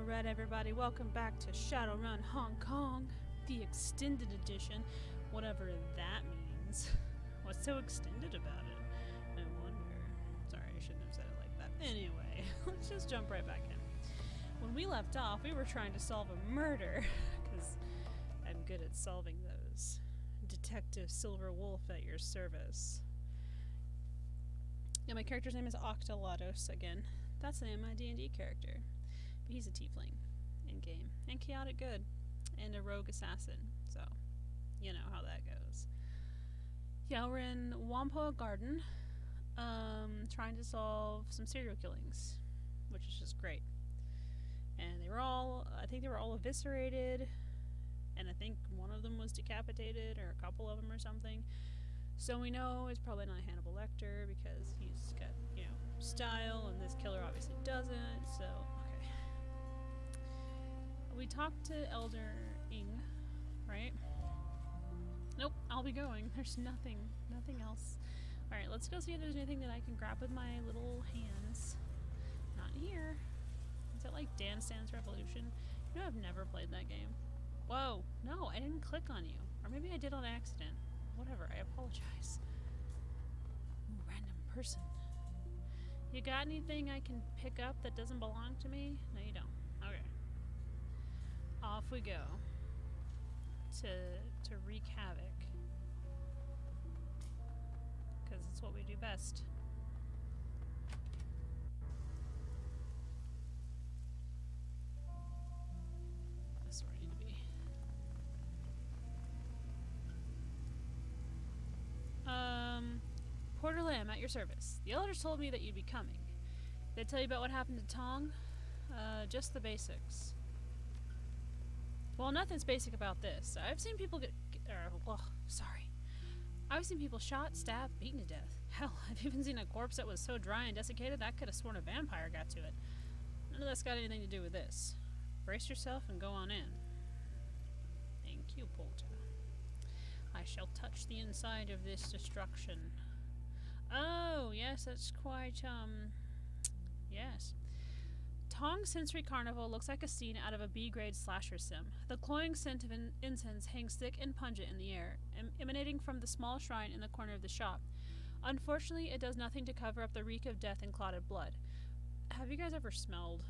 Alright everybody, welcome back to Shadowrun Hong Kong, the extended edition, whatever that means. What's so extended about it? I wonder. Sorry, I shouldn't have said it like that. Anyway, let's just jump right back in. When we left off, we were trying to solve a murder, because I'm good at solving those. Detective Silver Wolf at your service. Yeah, my character's name is Akta again. That's the name of my D&D character. But he's a tiefling in-game. And chaotic good. And a rogue assassin. So, you know how that goes. Yeah, we're in Whampoa Garden. Trying to solve some serial killings. Which is just great. And I think they were all eviscerated. And I think one of them was decapitated, or a couple of them or something. So we know it's probably not Hannibal Lecter because he's got, style, and this killer obviously doesn't, so, okay. We talked to Elder Ing, right? Nope, I'll be going. There's nothing else. Alright, let's go see if there's anything that I can grab with my little hands. Not here. Is that like Dance Dance Revolution? You know, I've never played that game. Whoa, no, I didn't click on you. Or maybe I did on accident. Whatever, I apologize. Ooh, random person. You got anything I can pick up that doesn't belong to me? No, you don't. Okay. Off we go. To wreak havoc. Because it's what we do best. That's where I need to be. Porter Lamb, at your service. The elders told me that you'd be coming. Did they tell you about what happened to Tong? Just the basics. Well, nothing's basic about this. I've seen people I've seen people shot, stabbed, beaten to death. Hell, I've even seen a corpse that was so dry and desiccated I could have sworn a vampire got to it. None of that's got anything to do with this. Brace yourself and go on in. Thank you, Porter. I shall touch the inside of this destruction. Oh, yes, that's quite, yes. Tong's Sensory Carnival looks like a scene out of a B-grade slasher sim. The cloying scent of incense hangs thick and pungent in the air, emanating from the small shrine in the corner of the shop. Unfortunately, it does nothing to cover up the reek of death and clotted blood. Have you guys ever smelled,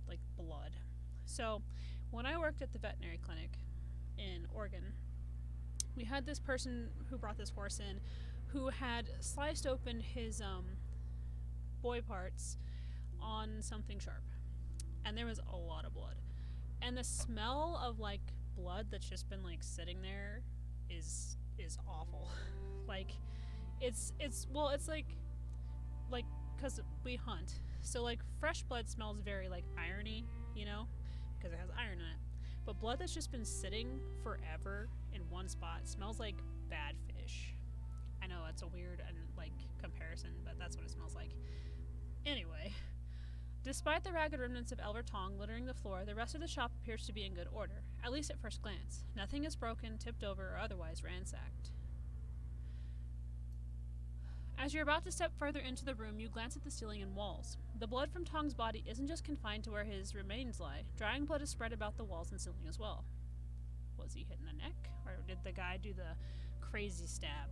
like, blood? So, when I worked at the veterinary clinic in Oregon, we had this person who brought this horse in who had sliced open his boy parts on something sharp. And there was a lot of blood. And the smell of, like, blood that's just been, like, sitting there is awful. Like, it's like, because we hunt. So, like, fresh blood smells very, like, irony, because it has iron in it. But blood that's just been sitting forever in one spot smells like bad fish. I know it's a weird comparison, but that's what it smells like. Anyway, despite the ragged remnants of Elder Tong littering the floor, the rest of the shop appears to be in good order, at least at first glance. Nothing is broken, tipped over, or otherwise ransacked. As you're about to step further into the room, you glance at the ceiling and walls. The blood from Tong's body isn't just confined to where his remains lie. Drying blood is spread about the walls and ceiling as well. Was he hit in the neck? Or did the guy do the crazy stab?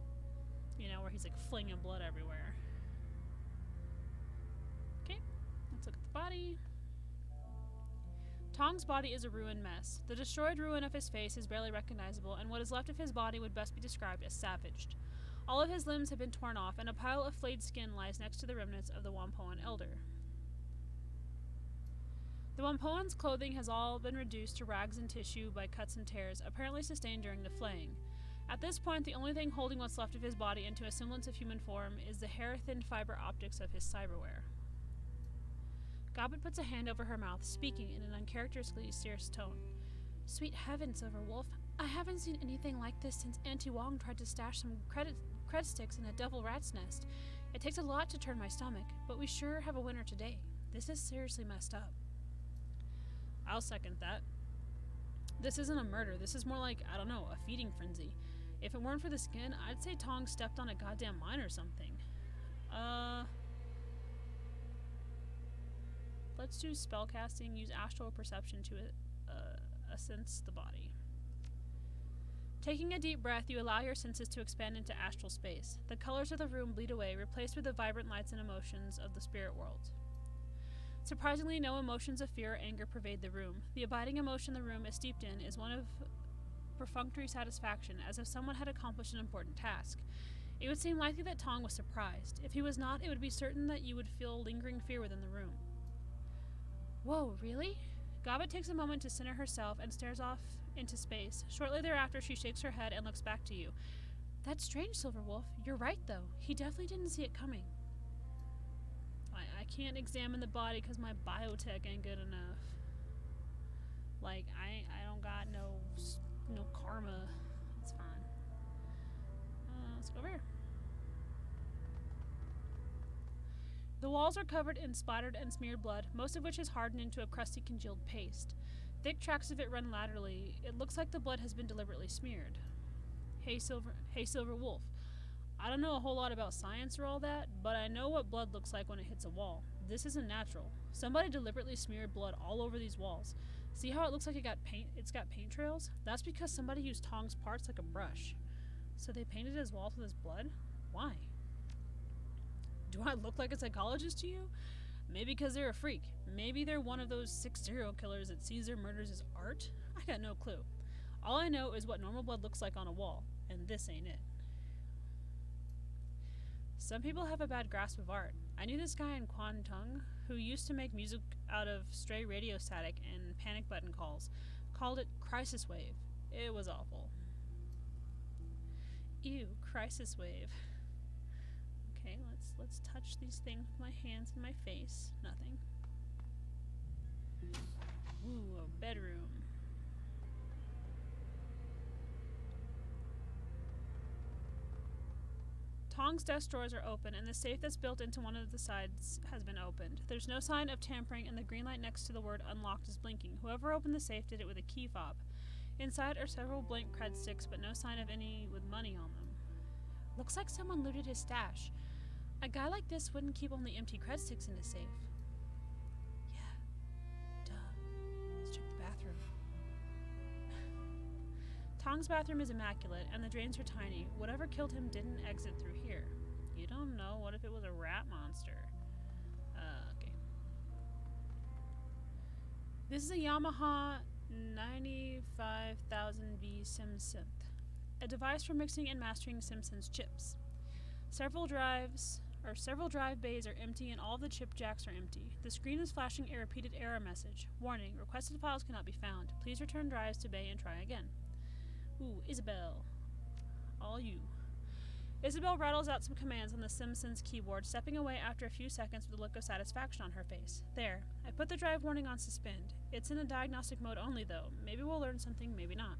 Where he's, like, flinging blood everywhere. Okay, let's look at the body. Tong's body is a ruined mess. The destroyed ruin of his face is barely recognizable, and what is left of his body would best be described as savaged. All of his limbs have been torn off, and a pile of flayed skin lies next to the remnants of the Whampoan elder. The Whampoan's clothing has all been reduced to rags and tissue by cuts and tears, apparently sustained during the flaying. At this point, the only thing holding what's left of his body into a semblance of human form is the hair-thin fiber optics of his cyberware. Gobbet puts a hand over her mouth, speaking in an uncharacteristically serious tone. Sweet heavens, Silverwolf, I haven't seen anything like this since Auntie Wong tried to stash some cred sticks in a devil rat's nest. It takes a lot to turn my stomach, but we sure have a winner today. This is seriously messed up. I'll second that. This isn't a murder. This is more like, I don't know, a feeding frenzy. If it weren't for the skin, I'd say Tong stepped on a goddamn mine or something. Let's do spellcasting. Use astral perception to sense the body. Taking a deep breath, you allow your senses to expand into astral space. The colors of the room bleed away, replaced with the vibrant lights and emotions of the spirit world. Surprisingly, no emotions of fear or anger pervade the room. The abiding emotion the room is steeped in is one of perfunctory satisfaction, as if someone had accomplished an important task. It would seem likely that Tong was surprised. If he was not, it would be certain that you would feel lingering fear within the room. Whoa, really? Gaba takes a moment to center herself and stares off into space. Shortly thereafter, she shakes her head and looks back to you. That's strange, Silverwolf. You're right, though. He definitely didn't see it coming. I can't examine the body because my biotech ain't good enough. Like, I don't got no karma. It's fine. Let's go over here. The walls are covered in splattered and smeared blood, most of which is hardened into a crusty congealed paste. Thick tracks of it run laterally. It looks like the blood has been deliberately smeared. Hey, Silver Wolf. I don't know a whole lot about science or all that, but I know what blood looks like when it hits a wall. This isn't natural. Somebody deliberately smeared blood all over these walls. See how it looks like it's got paint trails? That's because somebody used Tong's parts like a brush. So they painted his walls with his blood? Why? Do I look like a psychologist to you? Maybe because they're a freak. Maybe they're one of those 6 serial killers that sees their murders as art? I got no clue. All I know is what normal blood looks like on a wall, and this ain't it. Some people have a bad grasp of art. I knew this guy in Kwantung who used to make music out of stray radio static and panic button calls. Called it Crisis Wave. It was awful. Ew, Crisis Wave. Okay, let's touch these things with my hands and my face. Nothing. Ooh, a bedroom. Tong's desk drawers are open, and the safe that's built into one of the sides has been opened. There's no sign of tampering, and the green light next to the word unlocked is blinking. Whoever opened the safe did it with a key fob. Inside are several blank cred sticks, but no sign of any with money on them. Looks like someone looted his stash. A guy like this wouldn't keep only empty cred sticks in his safe. Yeah. Duh. Let's check the bathroom. Tong's bathroom is immaculate, and the drains are tiny. Whatever killed him didn't exit through here. You don't know. What if it was a rat monster? Okay. This is a Yamaha 95000V SimSynth, a device for mixing and mastering Simpsons chips. Several drive bays are empty, and all of the chip jacks are empty. The screen is flashing a repeated error message. Warning, requested files cannot be found. Please return drives to bay and try again. Ooh, Isabel. All you. Isabel rattles out some commands on the Simpsons keyboard, stepping away after a few seconds with a look of satisfaction on her face. There. I put the drive warning on suspend. It's in a diagnostic mode only, though. Maybe we'll learn something, maybe not.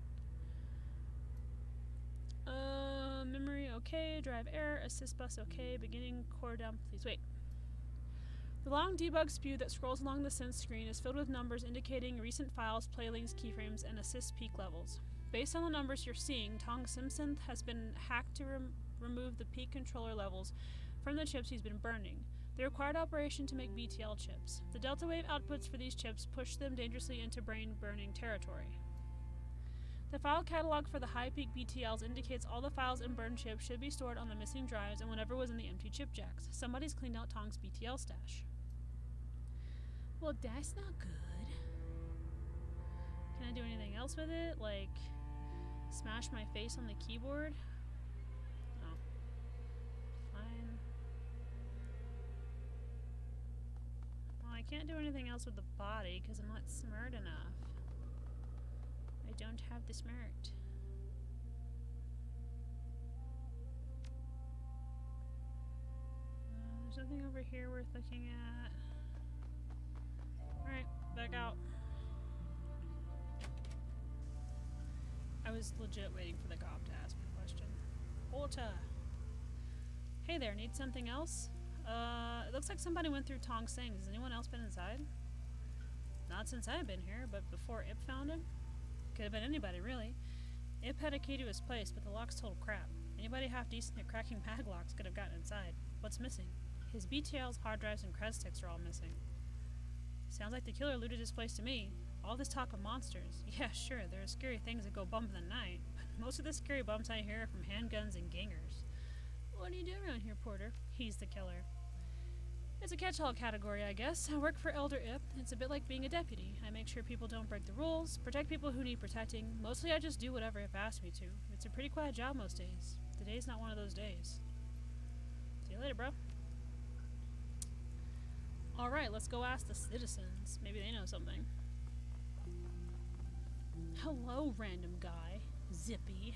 Memory okay, drive error, assist bus okay, beginning core down, please wait. The long debug spew that scrolls along the synth screen is filled with numbers indicating recent files, playlinks, keyframes, and assist peak levels. Based on the numbers you're seeing, Tong's SimSynth has been hacked to remove the peak controller levels from the chips he's been burning. The required operation to make BTL chips. The delta wave outputs for these chips push them dangerously into brain-burning territory. The file catalog for the high peak BTLs indicates all the files and burned chips should be stored on the missing drives and whatever was in the empty chip jacks. Somebody's cleaned out Tong's BTL stash. Well, that's not good. Can I do anything else with it? Like, smash my face on the keyboard? No. Fine. Well, I can't do anything else with the body because I'm not smart enough. I don't have the smart. There's nothing over here worth looking at. Alright, back out. I was legit waiting for the cop to ask a question. Ota! Hey there, need something else? It looks like somebody went through Tong's things. Has anyone else been inside? Not since I've been here, but before Ip found him? Could have been anybody, really. Ip had a key to his place, but the lock's total crap. Anybody half decent at cracking padlocks could have gotten inside. What's missing? His BTLs, hard drives, and cred sticks are all missing. Sounds like the killer looted his place to me. All this talk of monsters. Yeah, sure, there are scary things that go bump in the night, but most of the scary bumps I hear are from handguns and gangers. What do you do around here, Porter? He's the killer. It's a catch-all category, I guess. I work for Elder Ip. It's a bit like being a deputy. I make sure people don't break the rules, protect people who need protecting. Mostly I just do whatever Ip asks me to. It's a pretty quiet job most days. Today's not one of those days. See you later, bro. Alright, let's go ask the citizens. Maybe they know something. Hello, random guy. Zippy.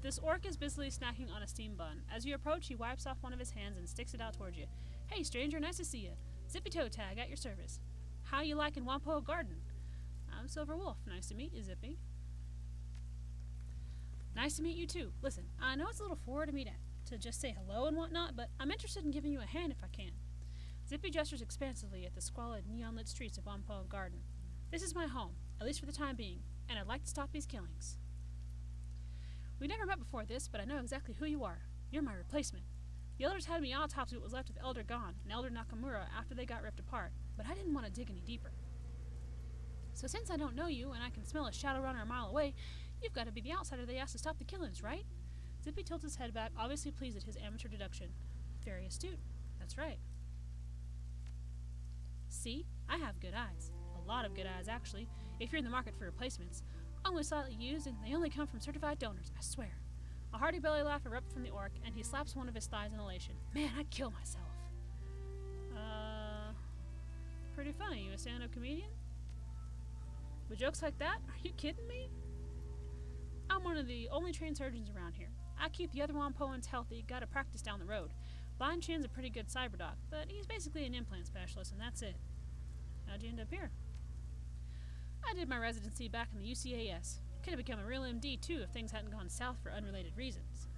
This orc is busily snacking on a steam bun. As you approach, he wipes off one of his hands and sticks it out towards you. Hey, stranger, nice to see you. Zippy Toe Tag, at your service. How you liking Wampo Garden? I'm Silver Wolf. Nice to meet you, Zippy. Nice to meet you, too. Listen, I know it's a little forward of me to just say hello and whatnot, but I'm interested in giving you a hand if I can. Zippy gestures expansively at the squalid, neon-lit streets of Wampo Garden. This is my home, at least for the time being, and I'd like to stop these killings. We never met before this, but I know exactly who you are. You're my replacement. The elders had me autopsy what was left of Elder Gon and Elder Nakamura after they got ripped apart, but I didn't want to dig any deeper. So since I don't know you, and I can smell a Shadowrunner a mile away, you've got to be the outsider they asked to stop the killings, right? Zippy tilts his head back, obviously pleased at his amateur deduction. Very astute. That's right. See? I have good eyes. A lot of good eyes, actually, if you're in the market for replacements. Only slightly used, and they only come from certified donors, I swear. A hearty belly laugh erupts from the orc, and he slaps one of his thighs in elation. Man, I'd kill myself. Pretty funny. You a stand-up comedian? With jokes like that? Are you kidding me? I'm one of the only trained surgeons around here. I keep the other Wampoans healthy, gotta practice down the road. Blind Chin's a pretty good cyber doc, but he's basically an implant specialist, and that's it. How'd you end up here? I did my residency back in the UCAS. Could have become a real MD, too, if things hadn't gone south for unrelated reasons.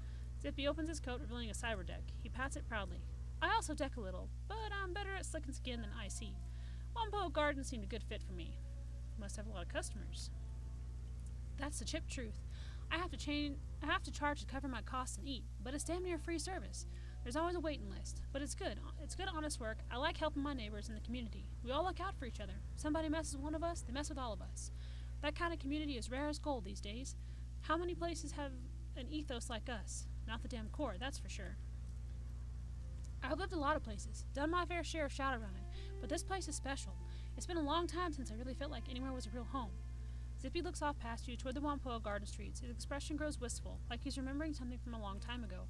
Zippy opens his coat, revealing a cyber deck. He pats it proudly. I also deck a little, but I'm better at slicking skin than IC. Wampo Garden seemed a good fit for me. Must have a lot of customers. That's the chip truth. I have to charge to cover my costs and eat, but it's damn near free service. There's always a waiting list, but it's good. It's good, honest work. I like helping my neighbors in the community. We all look out for each other. Somebody messes with one of us, they mess with all of us. That kind of community is rare as gold these days. How many places have an ethos like us? Not the damn core, that's for sure. I've lived a lot of places, done my fair share of Shadowrunning, but this place is special. It's been a long time since I really felt like anywhere was a real home. Zippy looks off past you toward the Wampoa Garden streets. His expression grows wistful, like he's remembering something from a long time ago.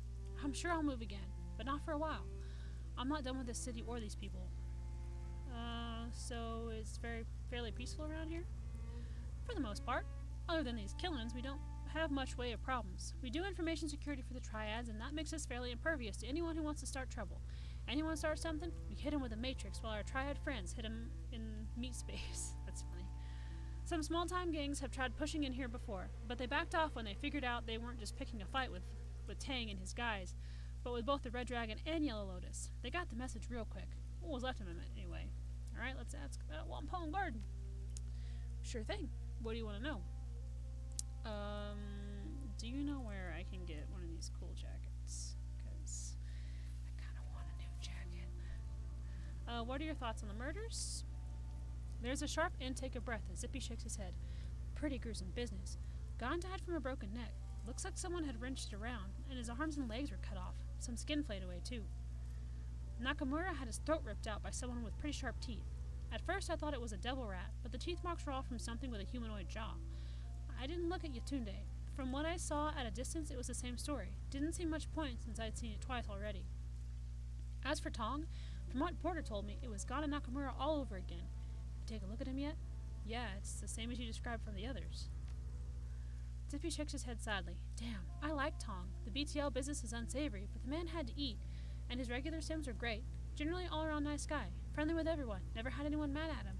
I'm sure I'll move again, but not for a while. I'm not done with this city or these people. So it's fairly peaceful around here? For the most part. Other than these killings, we don't have much way of problems. We do information security for the triads, and that makes us fairly impervious to anyone who wants to start trouble. Anyone starts something, we hit him with a matrix while our triad friends hit him in meat space. That's funny. Some small-time gangs have tried pushing in here before, but they backed off when they figured out they weren't just picking a fight with Tang and his guys, but with both the Red Dragon and Yellow Lotus. They got the message real quick. What was left of him anyway? Alright, let's ask about Wampoa Garden. Sure thing. What do you want to know? Do you know where I can get one of these cool jackets? Because I kind of want a new jacket. What are your thoughts on the murders? There's a sharp intake of breath as Zippy shakes his head. Pretty gruesome business. Gon died from a broken neck. Looks like someone had wrenched it around, and his arms and legs were cut off. Some skin flayed away, too. Nakamura had his throat ripped out by someone with pretty sharp teeth. At first I thought it was a devil rat, but the teeth marks were all from something with a humanoid jaw. I didn't look at Yatunde. From what I saw at a distance, it was the same story. Didn't seem much point since I'd seen it twice already. As for Tong, from what Porter told me, it was Gon and Nakamura all over again. You take a look at him yet? Yeah, it's the same as you described from the others. Zippy shakes his head sadly. Damn, I like Tong. The BTL business is unsavory, but the man had to eat, and his regular sims are great. Generally all around nice guy. Friendly with everyone. Never had anyone mad at him.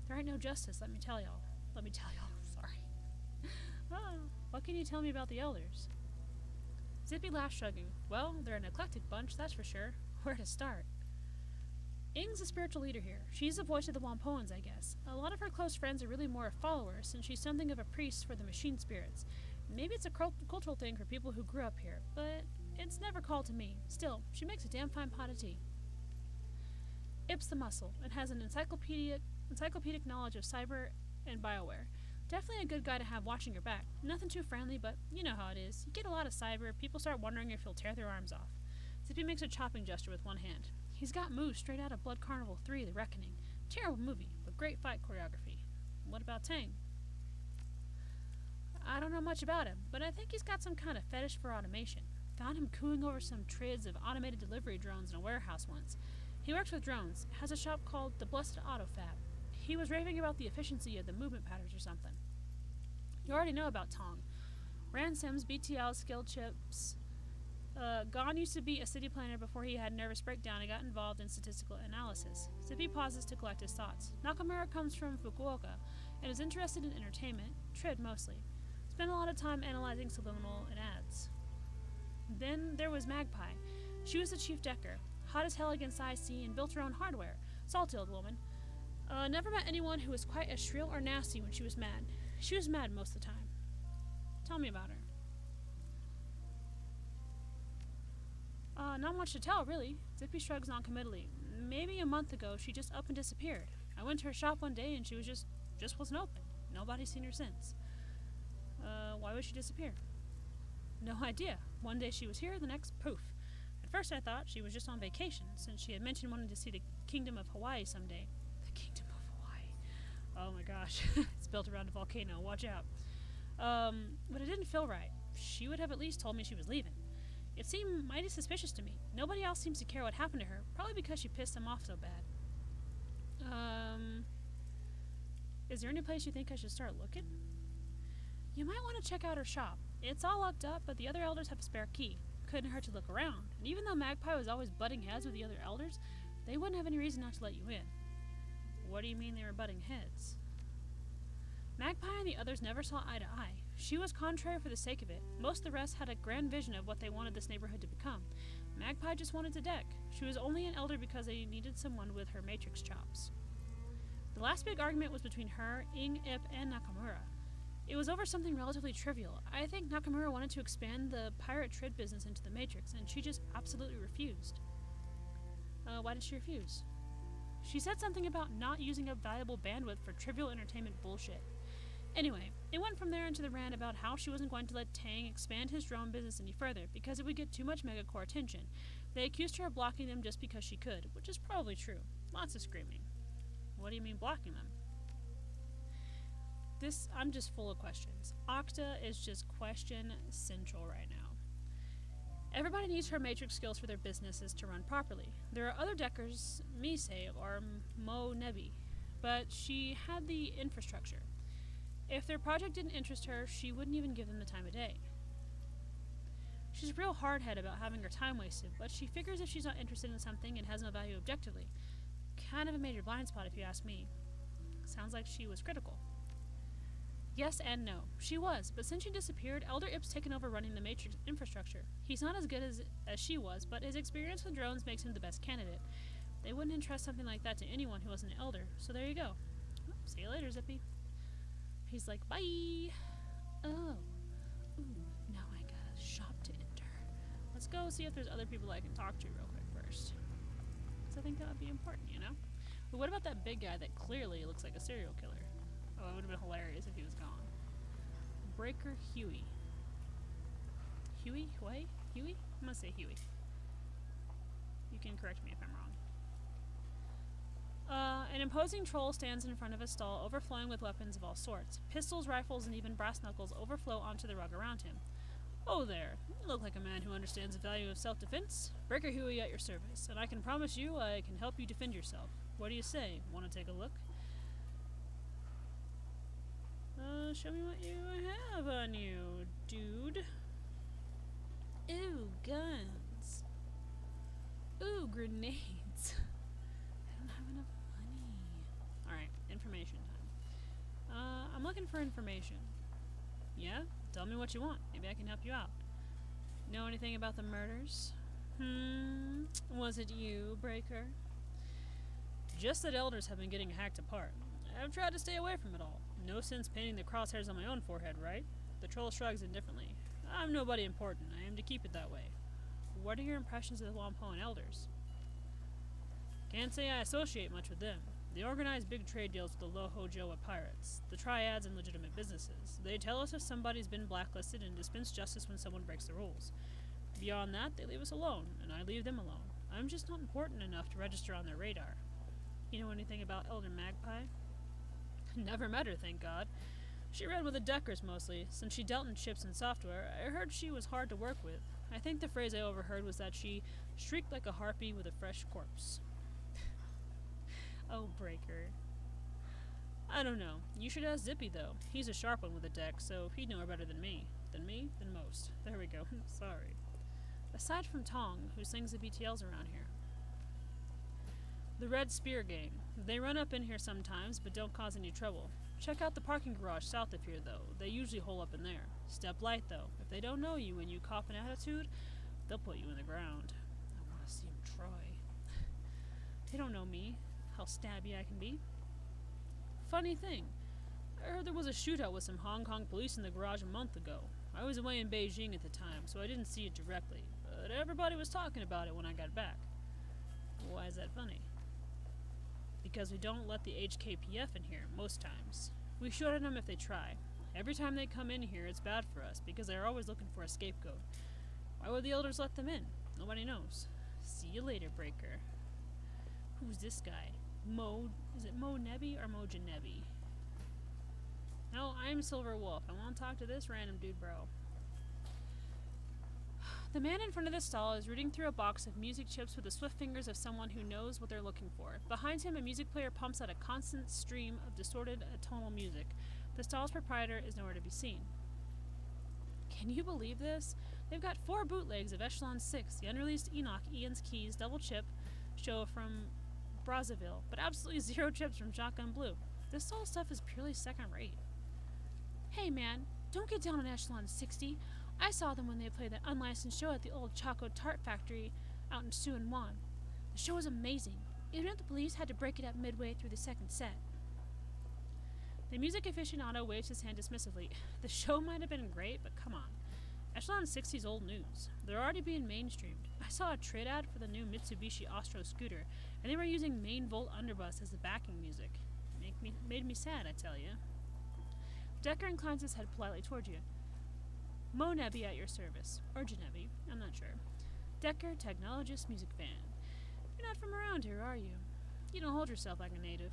There ain't no justice, let me tell y'all. Sorry. What can you tell me about the elders? Zippy laughs, shrugging. Well, they're an eclectic bunch, that's for sure. Where to start? Ing's the spiritual leader here. She's the voice of the Wampoans, I guess. A lot of her close friends are really more followers, since she's something of a priest for the machine spirits. Maybe it's a cultural thing for people who grew up here, but it's never called to me. Still, she makes a damn fine pot of tea. Ip's the muscle and has an encyclopedic knowledge of cyber and BioWare. Definitely a good guy to have watching your back. Nothing too friendly, but you know how it is. You get a lot of cyber, people start wondering if you'll tear their arms off. Zippy makes a chopping gesture with one hand. He's got moves straight out of Blood Carnival 3: The Reckoning. Terrible movie, but great fight choreography. What about Tang? I don't know much about him, but I think he's got some kind of fetish for automation. Found him cooing over some trids of automated delivery drones in a warehouse once. He works with drones, has a shop called the Blessed Auto Fab. He was raving about the efficiency of the movement patterns or something. You already know about Tong. Ran Sims, BTL, skill chips. Gon used to be a city planner before he had a nervous breakdown and got involved in statistical analysis. Zippy pauses to collect his thoughts. Nakamura comes from Fukuoka and is interested in entertainment, trade mostly. Spent a lot of time analyzing subliminal and ads. Then there was Magpie. She was the chief decker, hot as hell against IC and built her own hardware. Salty old woman. Never met anyone who was quite as shrill or nasty when she was mad. She was mad most of the time. Tell me about her. Not much to tell, really. Zippy shrugs noncommittally. Maybe a month ago, she just up and disappeared. I went to her shop one day and she was just wasn't open. Nobody's seen her since. Why would she disappear? No idea. One day she was here, the next, poof. At first I thought she was just on vacation, since she had mentioned wanting to see the Kingdom of Hawaii someday. The Kingdom of Hawaii. Oh my gosh. It's built around a volcano. Watch out. But it didn't feel right. She would have at least told me she was leaving. It seemed mighty suspicious to me. Nobody else seems to care what happened to her, probably because she pissed them off so bad. Is there any place you think I should start looking? You might want to check out her shop. It's all locked up, but the other elders have a spare key. Couldn't hurt to look around. And even though Magpie was always butting heads with the other elders, they wouldn't have any reason not to let you in. What do you mean they were butting heads? Magpie and the others never saw eye to eye. She was contrary for the sake of it. Most of the rest had a grand vision of what they wanted this neighborhood to become. Magpie just wanted to deck. She was only an elder because they needed someone with her matrix chops. The last big argument was between her, Ing, Ip, and Nakamura. It was over something relatively trivial. I think Nakamura wanted to expand the pirate trade business into the Matrix, and she just absolutely refused. Why did she refuse? She said something about not using up valuable bandwidth for trivial entertainment bullshit. Anyway, it went from there into the rant about how she wasn't going to let Tang expand his drone business any further because it would get too much megacore attention. They accused her of blocking them just because she could, which is probably true. Lots of screaming. What do you mean blocking them? I'm just full of questions. Akta is just question central right now. Everybody needs her matrix skills for their businesses to run properly. There are other deckers, Mise or Mo Nebi, but she had the infrastructure. If their project didn't interest her, she wouldn't even give them the time of day. She's a real hardhead about having her time wasted, but she figures if she's not interested in something, it has no value objectively. Kind of a major blind spot if you ask me. Sounds like she was critical. Yes and no. She was, but since she disappeared, Elder Ip's taken over running the Matrix infrastructure. He's not as good as she was, but his experience with drones makes him the best candidate. They wouldn't entrust something like that to anyone who wasn't an Elder, so there you go. Oh, see you later, Zippy. He's like, bye! Oh. Ooh, now I got a shop to enter. Let's go see if there's other people I can talk to real quick first. Because I think that would be important, you know? But what about that big guy that clearly looks like a serial killer? Oh, it would have been hilarious if he was gone. Breaker Huey. Huey? Huey? Huey? I'm gonna say Huey. You can correct me if I'm wrong. An imposing troll stands in front of a stall overflowing with weapons of all sorts. Pistols, rifles, and even brass knuckles overflow onto the rug around him. Oh there, you look like a man who understands the value of self-defense. Breaker Huey at your service, and I can promise you I can help you defend yourself. What do you say? Want to take a look? Show me what you have on you, dude. Ooh, guns. Ooh, grenades. I don't have enough money. Alright, information time. I'm looking for information. Yeah? Tell me what you want. Maybe I can help you out. Know anything about the murders? Was it you, Breaker? Just that elders have been getting hacked apart. I've tried to stay away from it all. No sense painting the crosshairs on my own forehead, right? The troll shrugs indifferently. I'm nobody important. I am to keep it that way. What are your impressions of the Wampoan elders? Can't say I associate much with them. They organize big trade deals with the Lohojoa pirates, the triads, and legitimate businesses. They tell us if somebody's been blacklisted and dispense justice when someone breaks the rules. Beyond that, they leave us alone, and I leave them alone. I'm just not important enough to register on their radar. You know anything about Elder Magpie? Never met her, thank God. She ran with the Deckers mostly. Since she dealt in chips and software, I heard she was hard to work with. I think the phrase I overheard was that she shrieked like a harpy with a fresh corpse. Oh, Breaker. I don't know. You should ask Zippy, though. He's a sharp one with a deck, so he'd know her better than me. Than me? Than most. There we go. Sorry. Aside from Tong, who sings the BTLs around here. The Red Spear Gang. They run up in here sometimes, but don't cause any trouble. Check out the parking garage south of here, though. They usually hole up in there. Step light, though. If they don't know you and you cop an attitude, they'll put you in the ground. I want to see him try. They don't know me. How stabby I can be. Funny thing. I heard there was a shootout with some Hong Kong police in the garage a month ago. I was away in Beijing at the time, so I didn't see it directly. But everybody was talking about it when I got back. Why is that funny? Because we don't let the HKPF in here, most times. We shoot at them if they try. Every time they come in here, it's bad for us, because they're always looking for a scapegoat. Why would the elders let them in? Nobody knows. See you later, Breaker. Who's this guy? Is it Mo Nebi or Mo Janebi? No, I'm Silver Wolf. I want to talk to this random dude, bro. The man in front of the stall is rooting through a box of music chips with the swift fingers of someone who knows what they're looking for. Behind him, a music player pumps out a constant stream of distorted atonal music. The stall's proprietor is nowhere to be seen. Can you believe this? They've got 4 bootlegs of Echelon 6, the unreleased Enoch Ian's Keys double chip show from Brazzaville, but absolutely 0 chips from Shotgun Blue. This stall stuff is purely second rate. Hey man, don't get down on Echelon 60. I saw them when they played that unlicensed show at the old Choco Tart Factory out in Suan Wan. The show was amazing, even if the police had to break it up midway through the second set. The music aficionado waves his hand dismissively. The show might have been great, but come on. Echelon 60's old news. They're already being mainstreamed. I saw a trade ad for the new Mitsubishi Astro scooter, and they were using Main Volt Underbus as the backing music. Made me sad, I tell you. Decker inclines his head politely toward you. Mo Nebi at your service. Or Janebi, I'm not sure. Decker, technologist, music fan. You're not from around here, are you? You don't hold yourself like a native.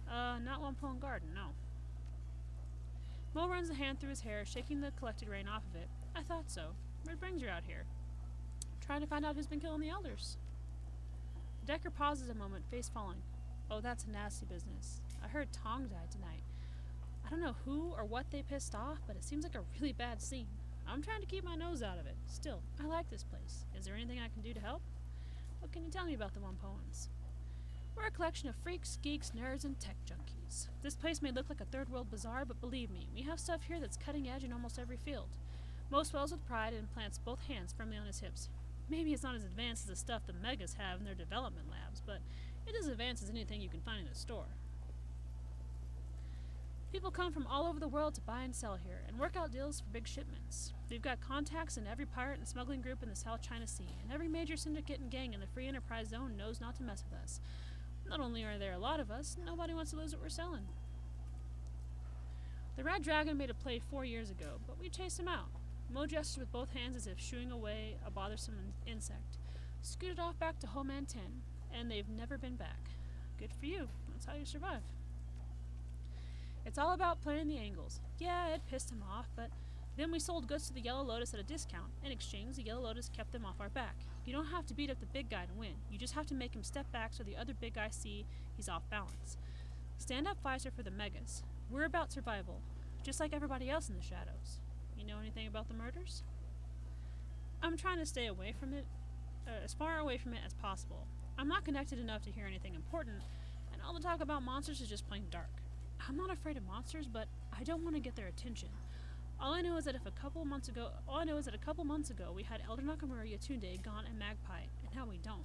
Not Wampone Garden, no. Mo runs a hand through his hair, shaking the collected rain off of it. I thought so. What brings you out here? Trying to find out who's been killing the elders. Decker pauses a moment, face falling. Oh, that's a nasty business. I heard Tong died tonight. I don't know who or what they pissed off, but it seems like a really bad scene. I'm trying to keep my nose out of it. Still, I like this place. Is there anything I can do to help? What can you tell me about the Wampoans? We're a collection of freaks, geeks, nerds, and tech junkies. This place may look like a third world bazaar, but believe me, we have stuff here that's cutting edge in almost every field. Mo swells with pride and plants both hands firmly on his hips. Maybe it's not as advanced as the stuff the Megas have in their development labs, but it is as advanced as anything you can find in a store. People come from all over the world to buy and sell here, and work out deals for big shipments. We've got contacts in every pirate and smuggling group in the South China Sea, and every major syndicate and gang in the Free Enterprise Zone knows not to mess with us. Not only are there a lot of us, nobody wants to lose what we're selling. The Red Dragon made a play 4 years ago, but we chased him out. Mo gestures with both hands as if shooing away a bothersome insect. Scooted off back to Homan 10, and they've never been back. Good for you. That's how you survive. It's all about playing the angles. Yeah, it pissed him off, but then we sold goods to the Yellow Lotus at a discount. In exchange, the Yellow Lotus kept them off our back. You don't have to beat up the big guy to win. You just have to make him step back so the other big guys see he's off balance. Stand-up fights are for the Megas. We're about survival, just like everybody else in the shadows. You know anything about the murders? I'm trying to stay away from it, as far away from it as possible. I'm not connected enough to hear anything important, and all the talk about monsters is just plain dark. I'm not afraid of monsters, but I don't want to get their attention. All I know is that a couple months ago we had Elder Nakamura Yatunde gone and Magpie, and now we don't.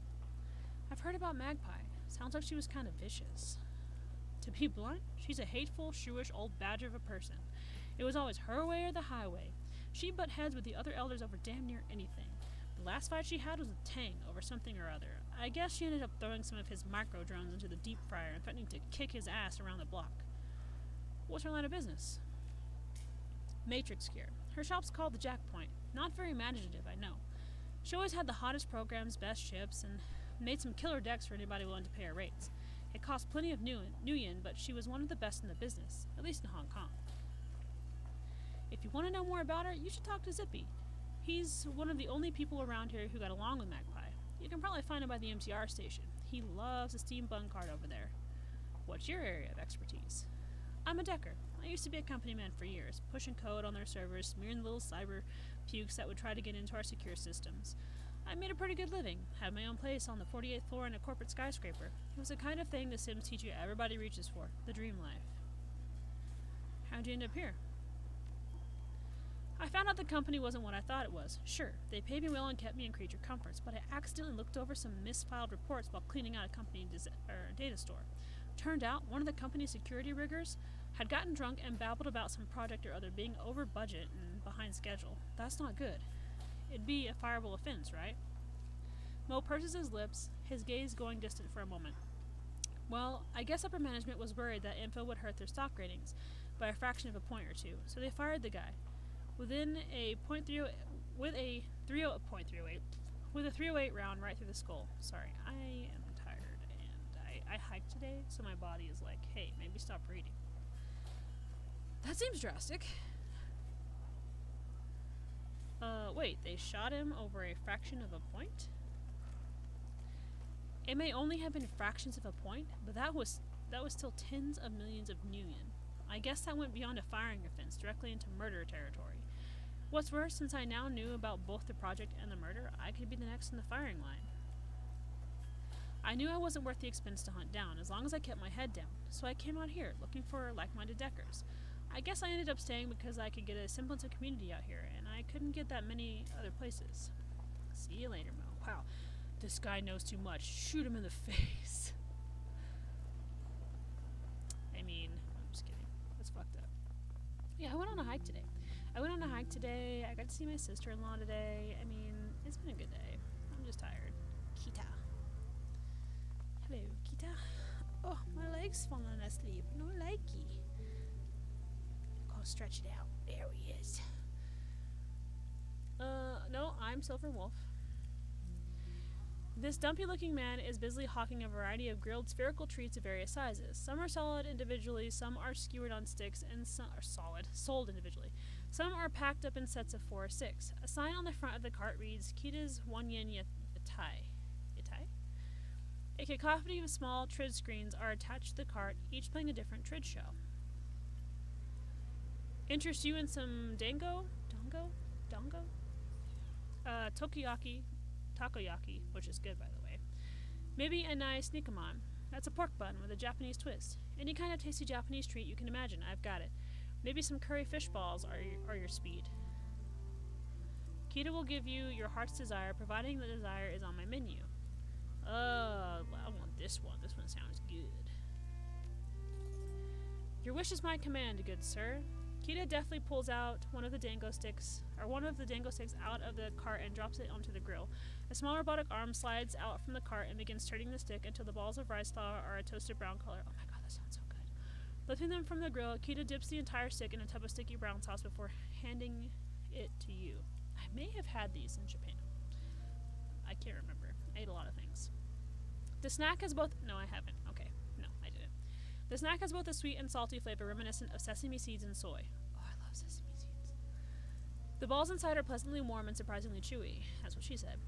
I've heard about Magpie. Sounds like she was kind of vicious. To be blunt, she's a hateful, shrewish old badger of a person. It was always her way or the highway. She butt heads with the other elders over damn near anything. The last fight she had was with Tang over something or other. I guess she ended up throwing some of his micro drones into the deep fryer and threatening to kick his ass around the block. What's her line of business? Matrix gear. Her shop's called the Jack Point. Not very imaginative, I know. She always had the hottest programs, best chips, and made some killer decks for anybody willing to pay her rates. It cost plenty of new yen, but she was one of the best in the business, at least in Hong Kong. If you want to know more about her, you should talk to Zippy. He's one of the only people around here who got along with Magpie. You can probably find him by the MTR station. He loves a steam bun cart over there. What's your area of expertise? I'm a decker. I used to be a company man for years, pushing code on their servers, smearing the little cyber pukes that would try to get into our secure systems. I made a pretty good living, had my own place on the 48th floor in a corporate skyscraper. It was the kind of thing the Sims teach you everybody reaches for, the dream life. How'd you end up here? I found out the company wasn't what I thought it was. Sure, they paid me well and kept me in creature comforts, but I accidentally looked over some misfiled reports while cleaning out a company data store. Turned out, one of the company's security riggers had gotten drunk and babbled about some project or other being over budget and behind schedule. That's not good. It'd be a fireable offense, right? Mo purses his lips, his gaze going distant for a moment. Well, I guess upper management was worried that info would hurt their stock ratings by a fraction of a point or two, so they fired the guy. With a 308 round right through the skull. Sorry, I am tired and I hiked today, so my body is like, hey, maybe stop reading. That seems drastic. Wait, they shot him over a fraction of a point? It may only have been fractions of a point, but that was still tens of millions of new yen. I guess that went beyond a firing offense, directly into murder territory. What's worse, since I now knew about both the project and the murder, I could be the next in the firing line. I knew I wasn't worth the expense to hunt down, as long as I kept my head down, so I came out here, looking for like-minded deckers. I guess I ended up staying because I could get a semblance of community out here, and I couldn't get that many other places. See you later, Mo. Wow, this guy knows too much. Shoot him in the face. I mean, I'm just kidding. That's fucked up. Yeah, I went on a hike today. I got to see my sister-in-law today. I mean, it's been a good day. I'm just tired. Kita. Hello, Kita. Oh, my leg's falling asleep. No likey. Go stretch it out. There he is. No, I'm Silver Wolf. This dumpy-looking man is busily hawking a variety of grilled spherical treats of various sizes. Some are solid individually, some are skewered on sticks, and some are sold individually. Some are packed up in sets of 4 or 6. A sign on the front of the cart reads, Kita's 1 yen yatai. Yatai? A cacophony of small trid screens are attached to the cart, each playing a different trid show. Interest you in some dango? Takoyaki, which is good, by the way. Maybe a nice nikamon. That's a pork bun with a Japanese twist. Any kind of tasty Japanese treat you can imagine, I've got it. Maybe some curry fish balls are your speed. Kita will give you your heart's desire, providing the desire is on my menu. I want this one. This one sounds good. Your wish is my command, good sir. Kita deftly pulls out one of the dango sticks out of the cart and drops it onto the grill. A small robotic arm slides out from the cart and begins turning the stick until the balls of rice flour are a toasted brown color. Oh my god, that sounds so good. Lifting them from the grill, Kita dips the entire stick in a tub of sticky brown sauce before handing it to you. I may have had these in Japan. I can't remember. I ate a lot of things. The snack has both... No, I haven't. Okay. No, I didn't. The snack has both a sweet and salty flavor reminiscent of sesame seeds and soy. Oh, I love sesame seeds. The balls inside are pleasantly warm and surprisingly chewy. That's what she said.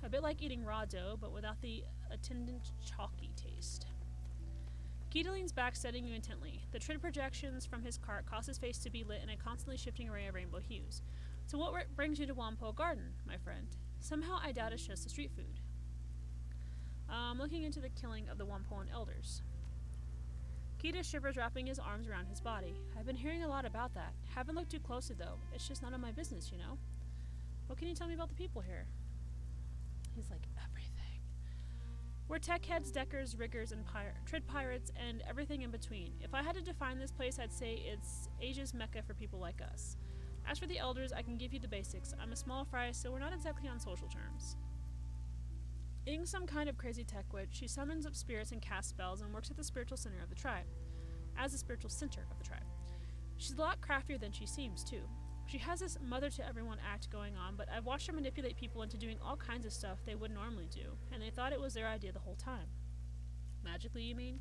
A bit like eating raw dough, but without the attendant chalky taste. Kita leans back, studying you intently. The trid projections from his cart cause his face to be lit in a constantly shifting array of rainbow hues. So what brings you to Wampo Garden, my friend? Somehow I doubt it's just the street food. Looking into the killing of the Wampoan elders. Kita shivers, wrapping his arms around his body. I've been hearing a lot about that. Haven't looked too closely, though. It's just none of my business, you know? What can you tell me about the people here? He's like, everything. We're tech heads, deckers, riggers, and trid pirates, and everything in between. If I had to define this place, I'd say it's Asia's mecca for people like us. As for the elders, I can give you the basics. I'm a small fry, so we're not exactly on social terms. Being some kind of crazy tech witch, she summons up spirits and casts spells and works at the spiritual center of the tribe. As the spiritual center of the tribe. She's a lot craftier than she seems, too. She has this mother-to-everyone act going on, but I've watched her manipulate people into doing all kinds of stuff they would normally do, and they thought it was their idea the whole time. Magically, you mean?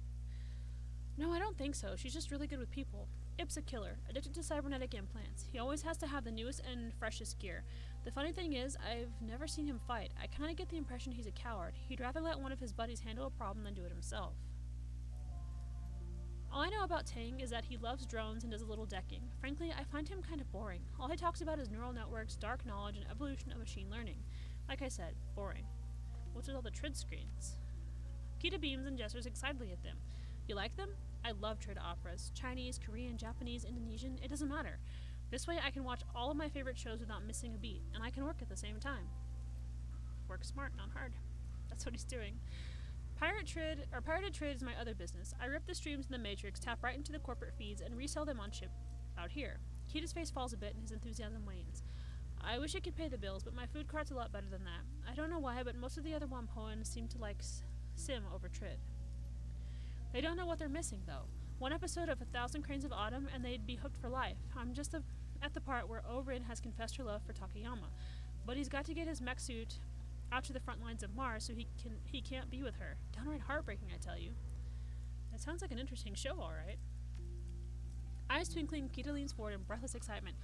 No, I don't think so. She's just really good with people. Ip's a killer, addicted to cybernetic implants. He always has to have the newest and freshest gear. The funny thing is, I've never seen him fight. I kind of get the impression he's a coward. He'd rather let one of his buddies handle a problem than do it himself. All I know about Tang is that he loves drones and does a little decking. Frankly, I find him kind of boring. All he talks about is neural networks, dark knowledge, and evolution of machine learning. Like I said, boring. What's with all the trid screens? Kita beams and gestures excitedly at them. You like them? I love trid operas. Chinese, Korean, Japanese, Indonesian, it doesn't matter. This way I can watch all of my favorite shows without missing a beat, and I can work at the same time. Work smart, not hard. That's what he's doing. Pirated Trid is my other business. I rip the streams in the Matrix, tap right into the corporate feeds, and resell them on ship out here. Kita's face falls a bit and his enthusiasm wanes. I wish I could pay the bills, but my food cart's a lot better than that. I don't know why, but most of the other Wampoans seem to like Sim over Trid. They don't know what they're missing, though. One episode of 1,000 Cranes of Autumn, and they'd be hooked for life. I'm just at the part where O-Rin has confessed her love for Takayama, but he's got to get his mech suit out to the front lines of Mars so he can't be with her. Downright heartbreaking, I tell you. That sounds like an interesting show, all right. Eyes twinkling, Kita leans forward in breathless excitement.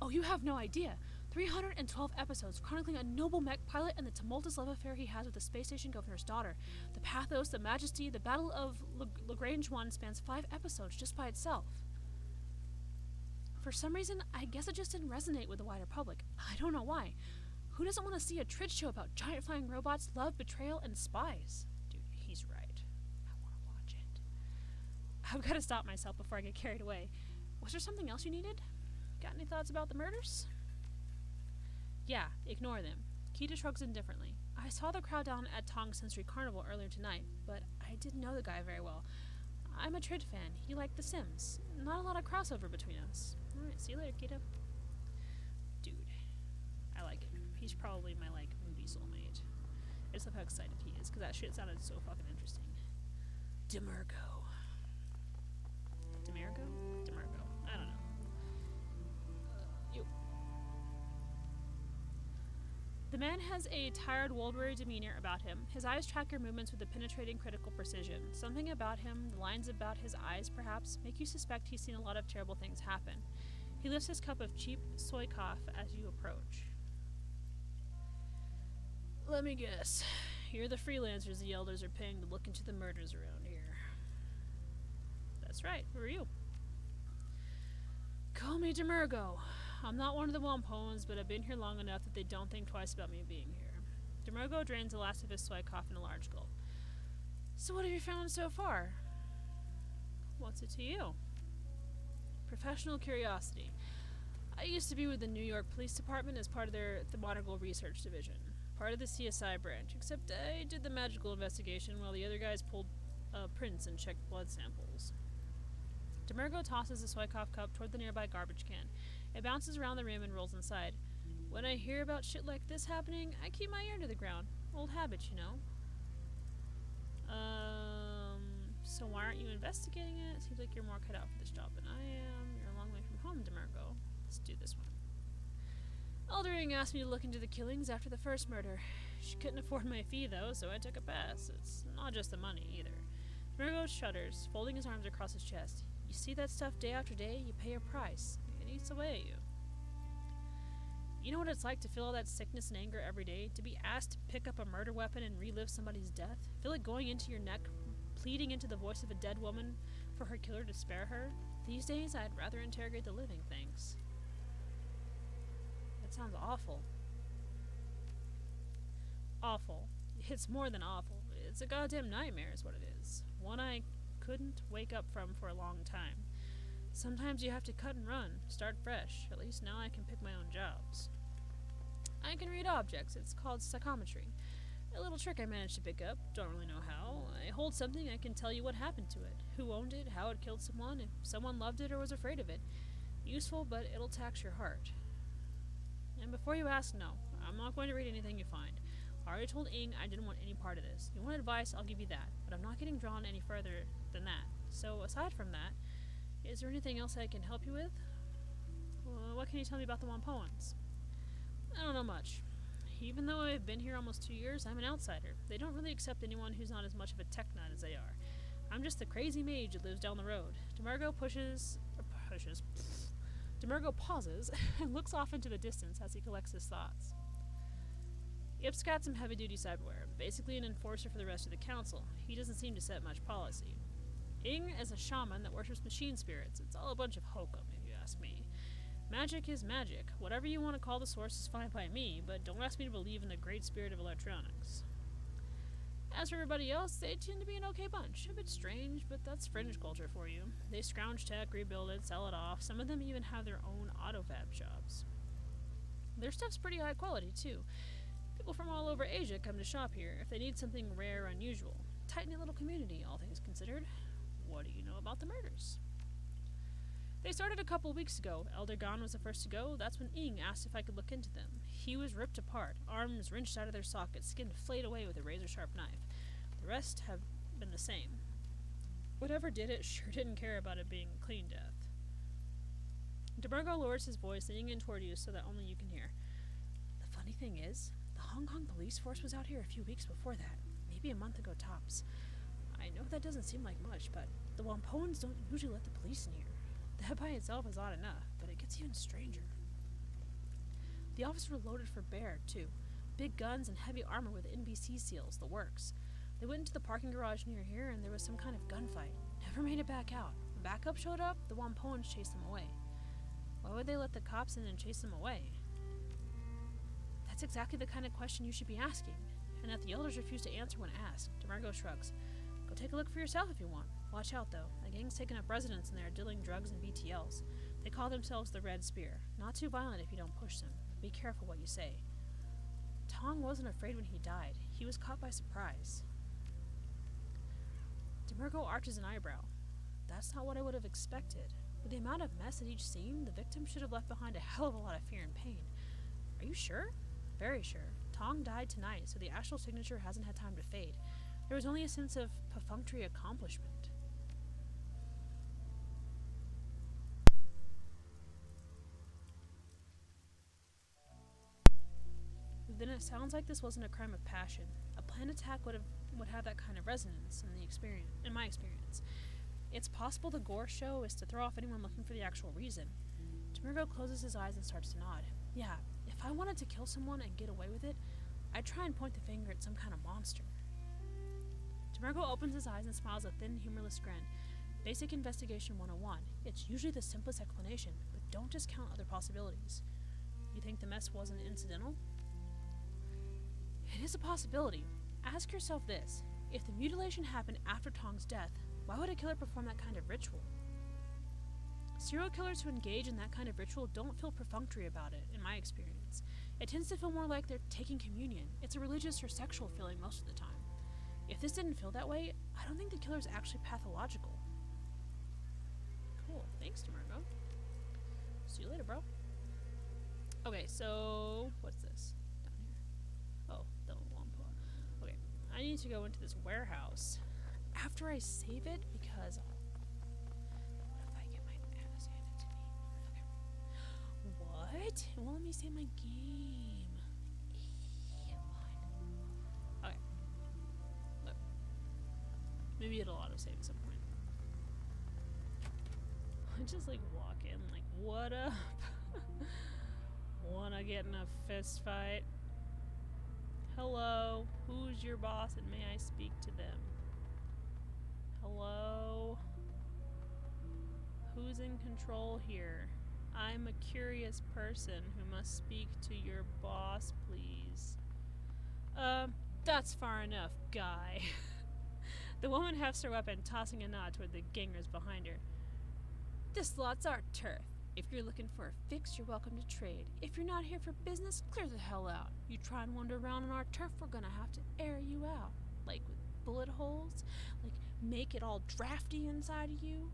Oh, you have no idea. 312 episodes chronicling a noble mech pilot and the tumultuous love affair he has with the space station governor's daughter. The pathos, the majesty, the Battle of Lagrange 1 spans 5 episodes just by itself. For some reason, I guess it just didn't resonate with the wider public. I don't know why. Who doesn't want to see a Trid show about giant flying robots, love, betrayal, and spies? Dude, he's right. I want to watch it. I've got to stop myself before I get carried away. Was there something else you needed? Got any thoughts about the murders? Yeah, ignore them. Kita shrugs indifferently. I saw the crowd down at Tong's Sensory Carnival earlier tonight, but I didn't know the guy very well. I'm a Trid fan. He liked The Sims. Not a lot of crossover between us. Alright, see you later, Kita. Dude, I like it. He's probably my, movie soulmate. I just love how excited he is, because that shit sounded so fucking interesting. Demergo. Demergo? Demergo. I don't know. The man has a tired, world-weary demeanor about him. His eyes track your movements with a penetrating, critical precision. Something about him, the lines about his eyes, perhaps, make you suspect he's seen a lot of terrible things happen. He lifts his cup of cheap soy coffee as you approach. Let me guess. You're the freelancers the elders are paying to look into the murders around here. That's right. Who are you? Call me Demergo. I'm not one of the Wampoans, but I've been here long enough that they don't think twice about me being here. Demergo drains the last of his soy coffee in a large gulp. So what have you found so far? What's it to you? Professional curiosity. I used to be with the New York Police Department as part of their thematical research division. Part of the CSI branch, except I did the magical investigation while the other guys pulled prints and checked blood samples. Demergo tosses the soy cup toward the nearby garbage can. It bounces around the rim and rolls inside. When I hear about shit like this happening, I keep my ear to the ground. Old habits, you know. So why aren't you investigating it? Seems like you're more cut out for this job than I am. You're a long way from home, Demergo. Let's do this one. Eldering asked me to look into the killings after the first murder. She couldn't afford my fee, though, so I took a pass. It's not just the money, either. Demergo shudders, folding his arms across his chest. You see that stuff day after day, you pay a price. It eats away at you. You know what it's like to feel all that sickness and anger every day? To be asked to pick up a murder weapon and relive somebody's death? Feel it going into your neck, pleading into the voice of a dead woman for her killer to spare her? These days, I'd rather interrogate the living things. That sounds awful. Awful. It's more than awful. It's a goddamn nightmare is what it is. One I couldn't wake up from for a long time. Sometimes you have to cut and run, start fresh. At least now I can pick my own jobs. I can read objects. It's called psychometry. A little trick I managed to pick up. Don't really know how. I hold something, I can tell you what happened to it. Who owned it, how it killed someone, if someone loved it or was afraid of it. Useful, but it'll tax your heart. And before you ask, no, I'm not going to read anything you find. I already told Ing I didn't want any part of this. You want advice, I'll give you that, but I'm not getting drawn any further than that. So, aside from that, is there anything else I can help you with? What can you tell me about the Wampoans? I don't know much. Even though I've been here almost 2 years, I'm an outsider. They don't really accept anyone who's not as much of a tech nut as they are. I'm just the crazy mage that lives down the road. Demergo Demergo pauses and looks off into the distance as he collects his thoughts. Yip's got some heavy-duty cyberware, basically an enforcer for the rest of the council. He doesn't seem to set much policy. Ing is a shaman that worships machine spirits. It's all a bunch of hokum, if you ask me. Magic is magic. Whatever you want to call the source is fine by me, but don't ask me to believe in the great spirit of electronics. As for everybody else, they tend to be an okay bunch. A bit strange, but that's fringe culture for you. They scrounge tech, rebuild it, sell it off. Some of them even have their own auto-fab shops. Their stuff's pretty high quality, too. People from all over Asia come to shop here if they need something rare or unusual. Tight-knit little community, all things considered. What do you know about the murders? They started a couple weeks ago. Elder Gon was the first to go. That's when Ing asked if I could look into them. He was ripped apart, arms wrenched out of their sockets, skin flayed away with a razor-sharp knife. The rest have been the same. Whatever did it sure didn't care about it being a clean death. Demergo lowers his voice, leaning in toward you so that only you can hear. The funny thing is, the Hong Kong police force was out here a few weeks before that. Maybe a month ago tops. I know that doesn't seem like much, but the Wampoans don't usually let the police in here. That by itself is odd enough, but it gets even stranger. The officers were loaded for bear, too. Big guns and heavy armor with NBC seals, the works. They went into the parking garage near here and there was some kind of gunfight. Never made it back out. When backup showed up, the Wampoans chased them away. Why would they let the cops in and chase them away? That's exactly the kind of question you should be asking. And that the elders refuse to answer when asked. Demergo shrugs. Go take a look for yourself if you want. Watch out, though. A gang's taken up residence in there dealing drugs and BTLs. They call themselves the Red Spear. Not too violent if you don't push them. Be careful what you say. Tong wasn't afraid when he died. He was caught by surprise. Demergo arches an eyebrow. That's not what I would have expected. With the amount of mess at each scene, the victim should have left behind a hell of a lot of fear and pain. Are you sure? Very sure. Tong died tonight, so the astral signature hasn't had time to fade. There was only a sense of perfunctory accomplishment. Then it sounds like this wasn't a crime of passion. A planned attack would have that kind of resonance in my experience. It's possible the gore show is to throw off anyone looking for the actual reason. Demergo closes his eyes and starts to nod. Yeah, if I wanted to kill someone and get away with it, I'd try and point the finger at some kind of monster. Demergo opens his eyes and smiles a thin, humorless grin. Basic Investigation 101. It's usually the simplest explanation, but don't discount other possibilities. You think the mess wasn't incidental? It is a possibility. Ask yourself this. If the mutilation happened after Tong's death, why would a killer perform that kind of ritual? Serial killers who engage in that kind of ritual don't feel perfunctory about it, in my experience. It tends to feel more like they're taking communion. It's a religious or sexual feeling most of the time. If this didn't feel that way, I don't think the killer's actually pathological. Cool. Thanks, Demergo. See you later, bro. Okay, so what's this? Down here. Oh, the Wampa. Okay, I need to go into this warehouse after I save it because what if I get my ass handed to me? Okay. What? It won't let me save my game. Fine. Okay. Look. Maybe it'll autosave at some point. I just like walk in like, what up? Wanna get in a fist fight? Hello, who's your boss and may I speak to them? Hello? Who's in control here? I'm a curious person who must speak to your boss, please. That's far enough, guy. The woman hefts her weapon, tossing a nod toward the gangers behind her. This lot's our turf. If you're looking for a fix, you're welcome to trade. If you're not here for business, clear the hell out. You try and wander around on our turf, we're gonna have to air you out. Like with bullet holes? Like make it all drafty inside of you?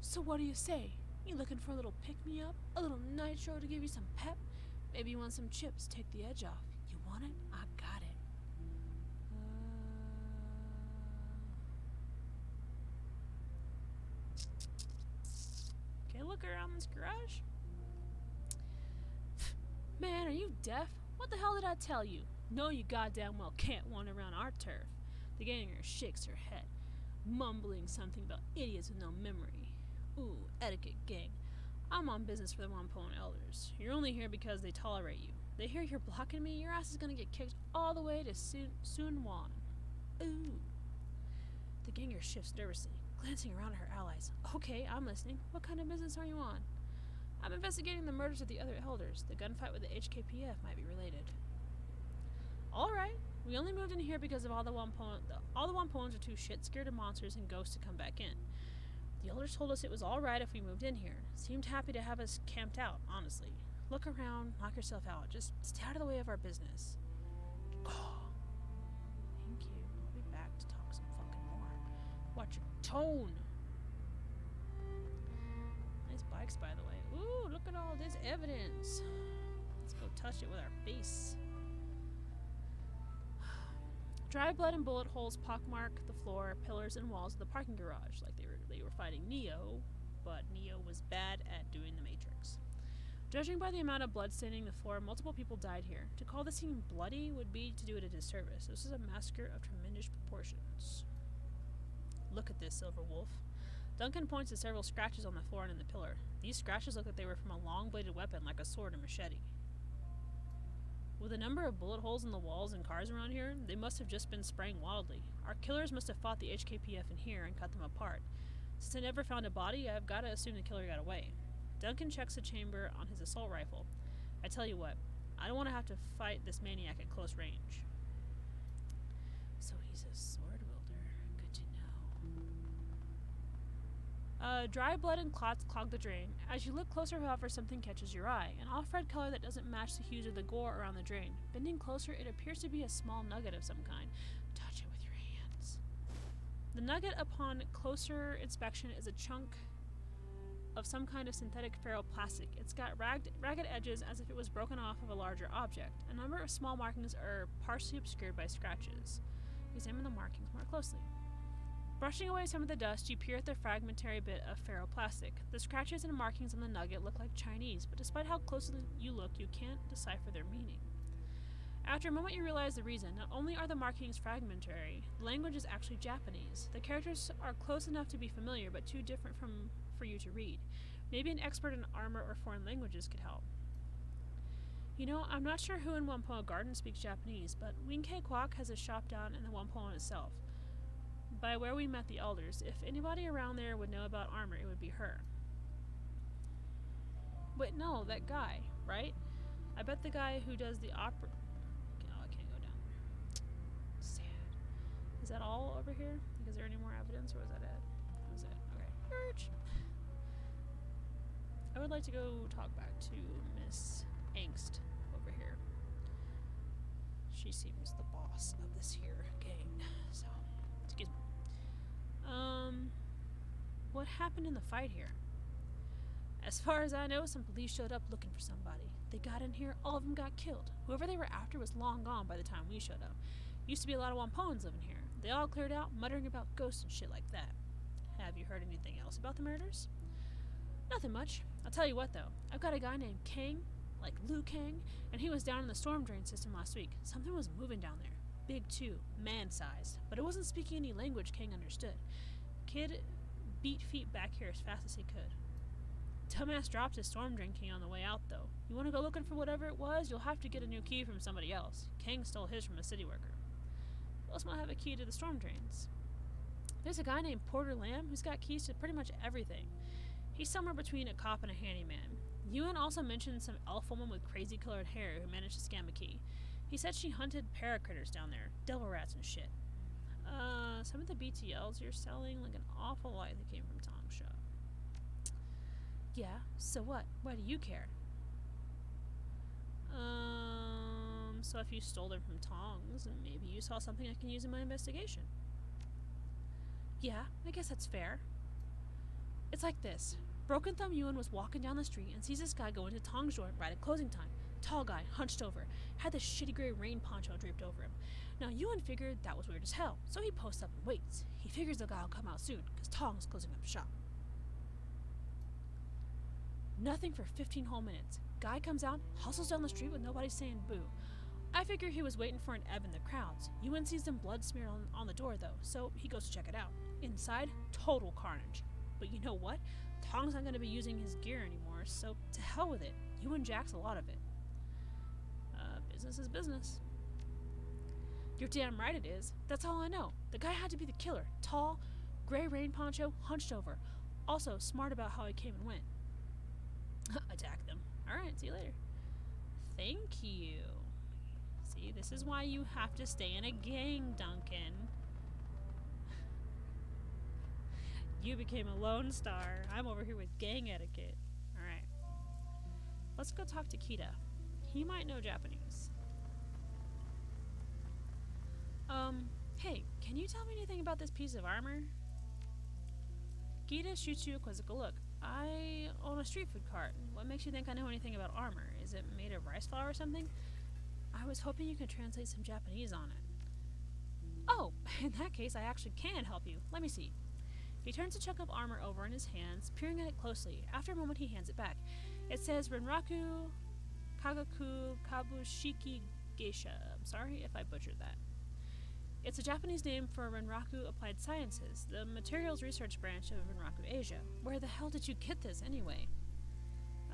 So what do you say? You looking for a little pick-me-up? A little nitro to give you some pep? Maybe you want some chips, take the edge off. You want it? I got it. Okay, look around this garage. Man, are you deaf? What the hell did I tell you? No, you goddamn well can't wander around our turf. The ganger shakes her head, mumbling something about idiots with no memory. Ooh, etiquette, gang. I'm on business for the Wampone elders. You're only here because they tolerate you. They hear you're blocking me, your ass is gonna get kicked all the way to Sun Wan. Ooh. The ganger shifts nervously, glancing around at her allies. Okay, I'm listening. What kind of business are you on? I'm investigating the murders of the other elders. The gunfight with the HKPF might be related. Alright. We only moved in here because of all the Wampones are too shit-scared of monsters and ghosts to come back in. The elders told us it was alright if we moved in here. Seemed happy to have us camped out, honestly. Look around, knock yourself out. Just stay out of the way of our business. Oh. Thank you. I'll be back to talk some fucking more. Watch your tone. Nice bikes, by the way. Ooh, look at all this evidence. Let's go touch it with our face. Dry blood and bullet holes pockmark the floor, pillars, and walls of the parking garage, like they were fighting Neo, but Neo was bad at doing the Matrix. Judging by the amount of blood staining the floor, multiple people died here. To call the scene bloody would be to do it a disservice. This is a massacre of tremendous proportions. Look at this, Silver Wolf. Duncan points to several scratches on the floor and in the pillar. These scratches look like they were from a long-bladed weapon like a sword or machete. With a number of bullet holes in the walls and cars around here, they must have just been spraying wildly. Our killers must have fought the HKPF in here and cut them apart. Since I never found a body, I've got to assume the killer got away. Duncan checks the chamber on his assault rifle. I tell you what, I don't want to have to fight this maniac at close range. So he's a sword wielder. Good to know. Dry blood and clots clog the drain. As you look closer, however, something catches your eye. An off-red color that doesn't match the hues of the gore around the drain. Bending closer, it appears to be a small nugget of some kind. Touch it with your hands. The nugget, upon closer inspection, is a chunk of some kind of synthetic ferroplastic. It's got ragged edges as if it was broken off of a larger object. A number of small markings are partially obscured by scratches. Examine the markings more closely. Brushing away some of the dust, you peer at the fragmentary bit of ferroplastic. The scratches and markings on the nugget look like Chinese, but despite how closely you look, you can't decipher their meaning. After a moment, you realize the reason. Not only are the markings fragmentary, the language is actually Japanese. The characters are close enough to be familiar, but too different for you to read. Maybe an expert in armor or foreign languages could help. You know, I'm not sure who in Wampoa Garden speaks Japanese, but Winkei Kwok has a shop down in the Wampoa itself. By where we met the elders, if anybody around there would know about armor, it would be her. Wait, no, that guy, right? I bet the guy who does the opera... Oh, I can't go down there. Sad. Is that all over here? Like, is there any more evidence, or was that it? That was it. Okay. Urge. I would like to go talk back to Miss Angst over here. She seems the boss of this here gang, so... Excuse me. What happened in the fight here? As far as I know, some police showed up looking for somebody. They got in here, all of them got killed. Whoever they were after was long gone by the time we showed up. Used to be a lot of Wampoans living here. They all cleared out, muttering about ghosts and shit like that. Have you heard anything else about the murders? Nothing much. I'll tell you what, though. I've got a guy named Kang, like Liu Kang, and he was down in the storm drain system last week. Something was moving down there. Big too, man-sized, but it wasn't speaking any language Kang understood. Kid beat feet back here as fast as he could. Dumbass dropped his storm drain key on the way out, though. You want to go looking for whatever it was, you'll have to get a new key from somebody else. Kang stole his from a city worker. Who else might have a key to the storm drains? There's a guy named Porter Lamb who's got keys to pretty much everything. He's somewhere between a cop and a handyman. Ewan also mentioned some elf woman with crazy-colored hair who managed to scam a key. He said she hunted paracritters down there, devil rats and shit. Some of the BTLs you're selling look an awful lot they came from Tong's shop. Yeah, so what? Why do you care? So if you stole them from Tong's, then maybe you saw something I can use in my investigation. Yeah, I guess that's fair. It's like this. Broken Thumb Ewan was walking down the street and sees this guy go into Tong's joint right at closing time. Tall guy, hunched over, had this shitty gray rain poncho draped over him. Now Ewan figured that was weird as hell, so he posts up and waits. He figures the guy will come out soon, because Tong's closing up shop. Nothing for 15 whole minutes. Guy comes out, hustles down the street with nobody saying boo. I figure he was waiting for an ebb in the crowds. Ewan sees them blood smeared on the door though, so he goes to check it out. Inside, total carnage. But you know what? Tong's not going to be using his gear anymore, so to hell with it. Ewan jacks a lot of it. Business is business. You're damn right it is. That's all I know. The guy had to be the killer. Tall, gray rain poncho, hunched over. Also, smart about how he came and went. Attack them. Alright, see you later. Thank you. See, this is why you have to stay in a gang, Duncan. You became a lone star. I'm over here with gang etiquette. Alright. Let's go talk to Kita. He might know Japanese. Hey, can you tell me anything about this piece of armor? Kita shoots you a quizzical look. I own a street food cart. What makes you think I know anything about armor? Is it made of rice flour or something? I was hoping you could translate some Japanese on it. Oh, in that case, I actually can help you. Let me see. He turns a chunk of armor over in his hands, peering at it closely. After a moment, he hands it back. It says Renraku Kagaku Kabushiki Geisha. I'm sorry if I butchered that. It's a Japanese name for Renraku Applied Sciences, the materials research branch of Renraku Asia. Where the hell did you get this, anyway?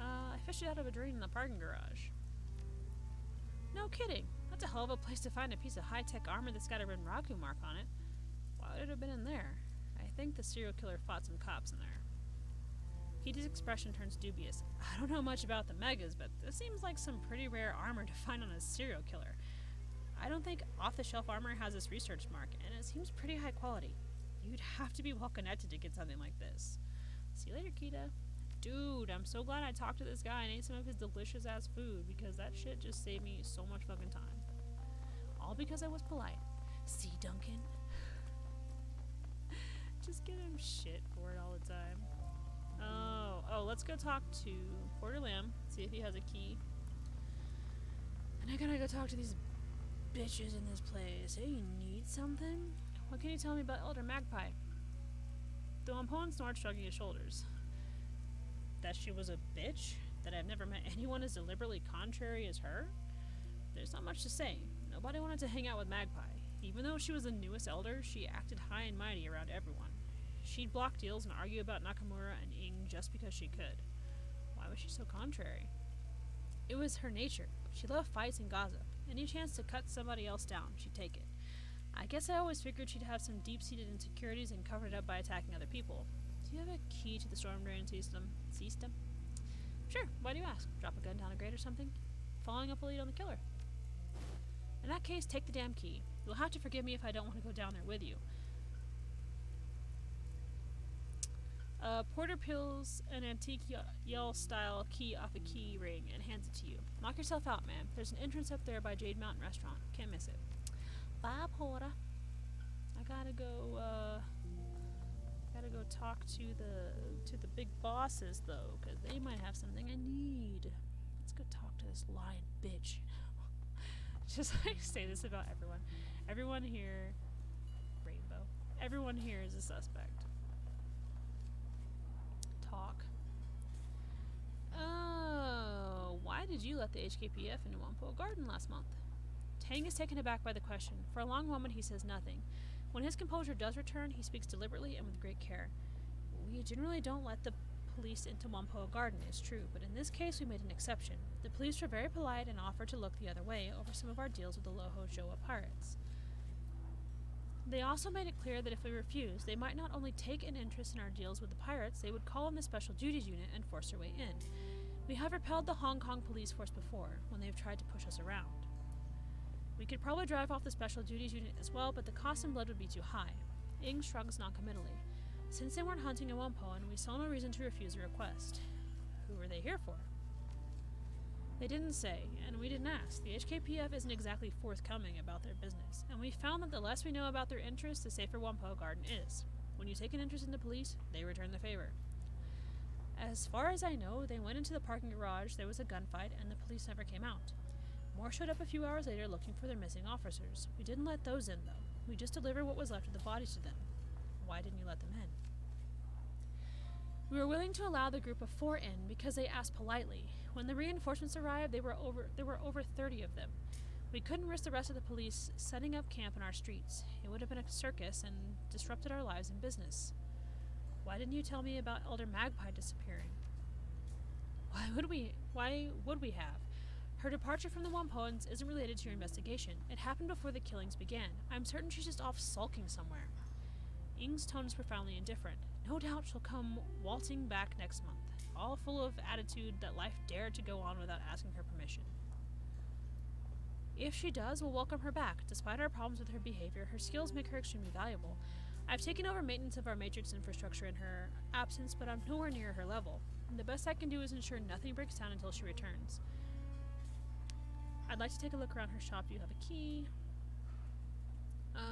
I fished it out of a drain in the parking garage. No kidding. That's a hell of a place to find a piece of high-tech armor that's got a Renraku mark on it. Why would it have been in there? I think the serial killer fought some cops in there. Kita's expression turns dubious. I don't know much about the megas, but this seems like some pretty rare armor to find on a serial killer. I don't think off-the-shelf armor has this research mark, and it seems pretty high quality. You'd have to be well connected to get something like this. See you later, Kita. Dude, I'm so glad I talked to this guy and ate some of his delicious-ass food, because that shit just saved me so much fucking time. All because I was polite. See, Duncan? Just give him shit for it all the time. Oh, let's go talk to Porter Lamb, see if he has a key. And I gotta go talk to these bitches in this place. Hey, you need something? What can you tell me about Elder Magpie? The Wampoan snorts, shrugging his shoulders. That she was a bitch? That I've never met anyone as deliberately contrary as her? There's not much to say. Nobody wanted to hang out with Magpie. Even though she was the newest elder, she acted high and mighty around everyone. She'd block deals and argue about Nakamura and Ing just because she could. Why was she so contrary? It was her nature. She loved fights and gossip. Any chance to cut somebody else down, she'd take it. I guess I always figured she'd have some deep-seated insecurities and covered it up by attacking other people. Do you have a key to the storm drain system? Sure, why do you ask? Drop a gun down a grate or something? Following up a lead on the killer. In that case, take the damn key. You'll have to forgive me if I don't want to go down there with you. Porter peels an antique Yale-style key off a key ring and hands it to you. Knock yourself out, man. There's an entrance up there by Jade Mountain Restaurant. Can't miss it. Bye, Porter. I gotta go talk to the big bosses, though, because they might have something I need. Let's go talk to this lying bitch. Just like say this about everyone. Everyone here, Rainbow. Everyone here is a suspect. Talk. Oh, why did you let the HKPF into Wampo Garden last month? Tang is taken aback by the question. For a long moment he says nothing. When his composure does return, he speaks deliberately and with great care. We generally don't let the police into Wampo Garden, it's true, but in this case we made an exception. The police were very polite and offered to look the other way over some of our deals with the Loho Joa pirates. They also made it clear that if we refused, they might not only take an interest in our deals with the pirates, they would call in the Special Duties Unit and force their way in. We have repelled the Hong Kong police force before, when they've tried to push us around. We could probably drive off the Special Duties Unit as well, but the cost in blood would be too high. Ing shrugs noncommittally. Since they weren't hunting in Wampoan, we saw no reason to refuse a request. Who were they here for? They didn't say, and we didn't ask. The HKPF isn't exactly forthcoming about their business, and we found that the less we know about their interests, the safer Wampo Garden is. When you take an interest in the police, they return the favor. As far as I know, they went into the parking garage, there was a gunfight, and the police never came out. More showed up a few hours later looking for their missing officers. We didn't let those in, though. We just delivered what was left of the bodies to them. Why didn't you let them in? We were willing to allow the group of 4 in because they asked politely. When the reinforcements arrived, there were over 30 of them. We couldn't risk the rest of the police setting up camp in our streets. It would have been a circus and disrupted our lives and business. Why didn't you tell me about Elder Magpie disappearing? Why would we have? Her departure from the Wampoans isn't related to your investigation. It happened before the killings began. I'm certain she's just off sulking somewhere. Ing's tone is profoundly indifferent. No doubt she'll come waltzing back next month, all full of attitude that life dared to go on without asking her permission. If she does, we'll welcome her back. Despite our problems with her behavior, her skills make her extremely valuable. I've taken over maintenance of our Matrix infrastructure in her absence, but I'm nowhere near her level. The best I can do is ensure nothing breaks down until she returns. I'd like to take a look around her shop. Do you have a key?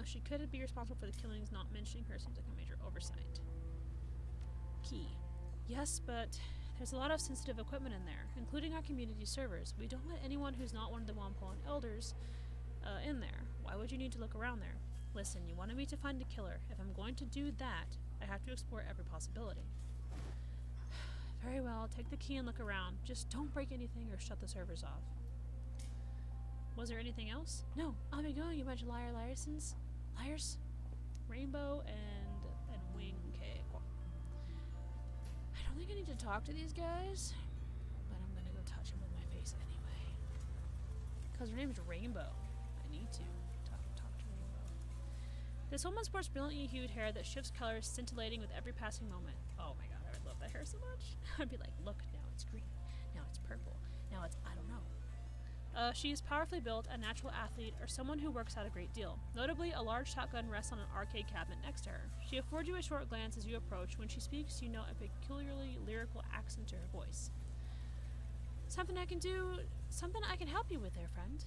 She could be responsible for the killings. Not mentioning her seems like a major oversight. Key. Yes, but there's a lot of sensitive equipment in there, including our community servers. We don't let anyone who's not one of the Wampoan elders in there. Why would you need to look around there? Listen, you wanted me to find a killer. If I'm going to do that, I have to explore every possibility. Very well, take the key and look around. Just don't break anything or shut the servers off. Was there anything else? No, I'll be going, you bunch of liars. Rainbow and Wing K. I don't think I need to talk to these guys, but I'm gonna go touch them with my face anyway. Because her name is Rainbow. I need to talk to Rainbow. This woman sports brilliantly hued hair that shifts colors, scintillating with every passing moment. Oh my god, I would love that hair so much. I'd be like, look, now it's green, now it's purple, now it's I don't know. She is powerfully built, a natural athlete, or someone who works out a great deal. Notably, a large shotgun rests on an arcade cabinet next to her. She affords you a short glance as you approach. When she speaks, you know a peculiarly lyrical accent to her voice. Something I can help you with there, friend.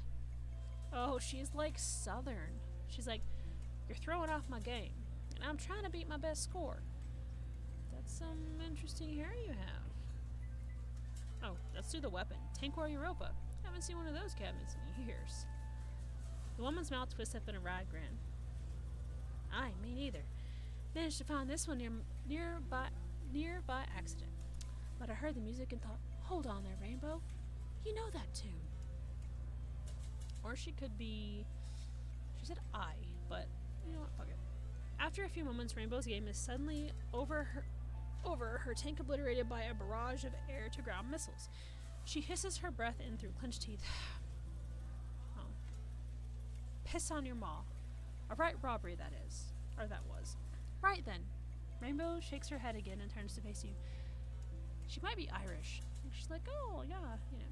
Oh, she's like Southern. She's like, you're throwing off my game, and I'm trying to beat my best score. That's some interesting hair you have. Oh, let's do the weapon. Tanquor Europa. Haven't seen one of those cabinets in years. The woman's mouth twists up in a wry grin. Aye, me neither. Managed to find this one near by accident. But I heard the music and thought, hold on there, Rainbow. You know that tune. Or she could be... She said I, but you know what, fuck it. After a few moments, Rainbow's game is suddenly over, her tank obliterated by a barrage of air-to-ground missiles. She hisses her breath in through clenched teeth. Oh. Piss on your maw. A right robbery, that is. Or that was. Right then. Rainbow shakes her head again and turns to face you. She might be Irish. She's like, oh, yeah, you know.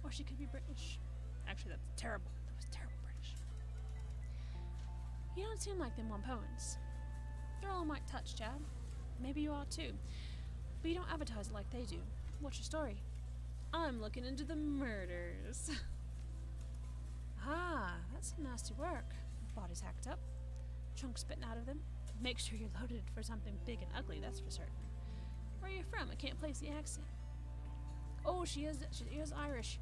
Or she could be British. Actually, that's terrible. That was terrible British. You don't seem like them Wampoans. They're all might touch, Chad. Maybe you are too. But you don't advertise it like they do. What's your story? I'm looking into the murders. Ah, that's some nasty work. Bodies hacked up. Chunks spitting out of them. Make sure you're loaded for something big and ugly, that's for certain. Where are you from? I can't place the accent. Oh, she is Irish.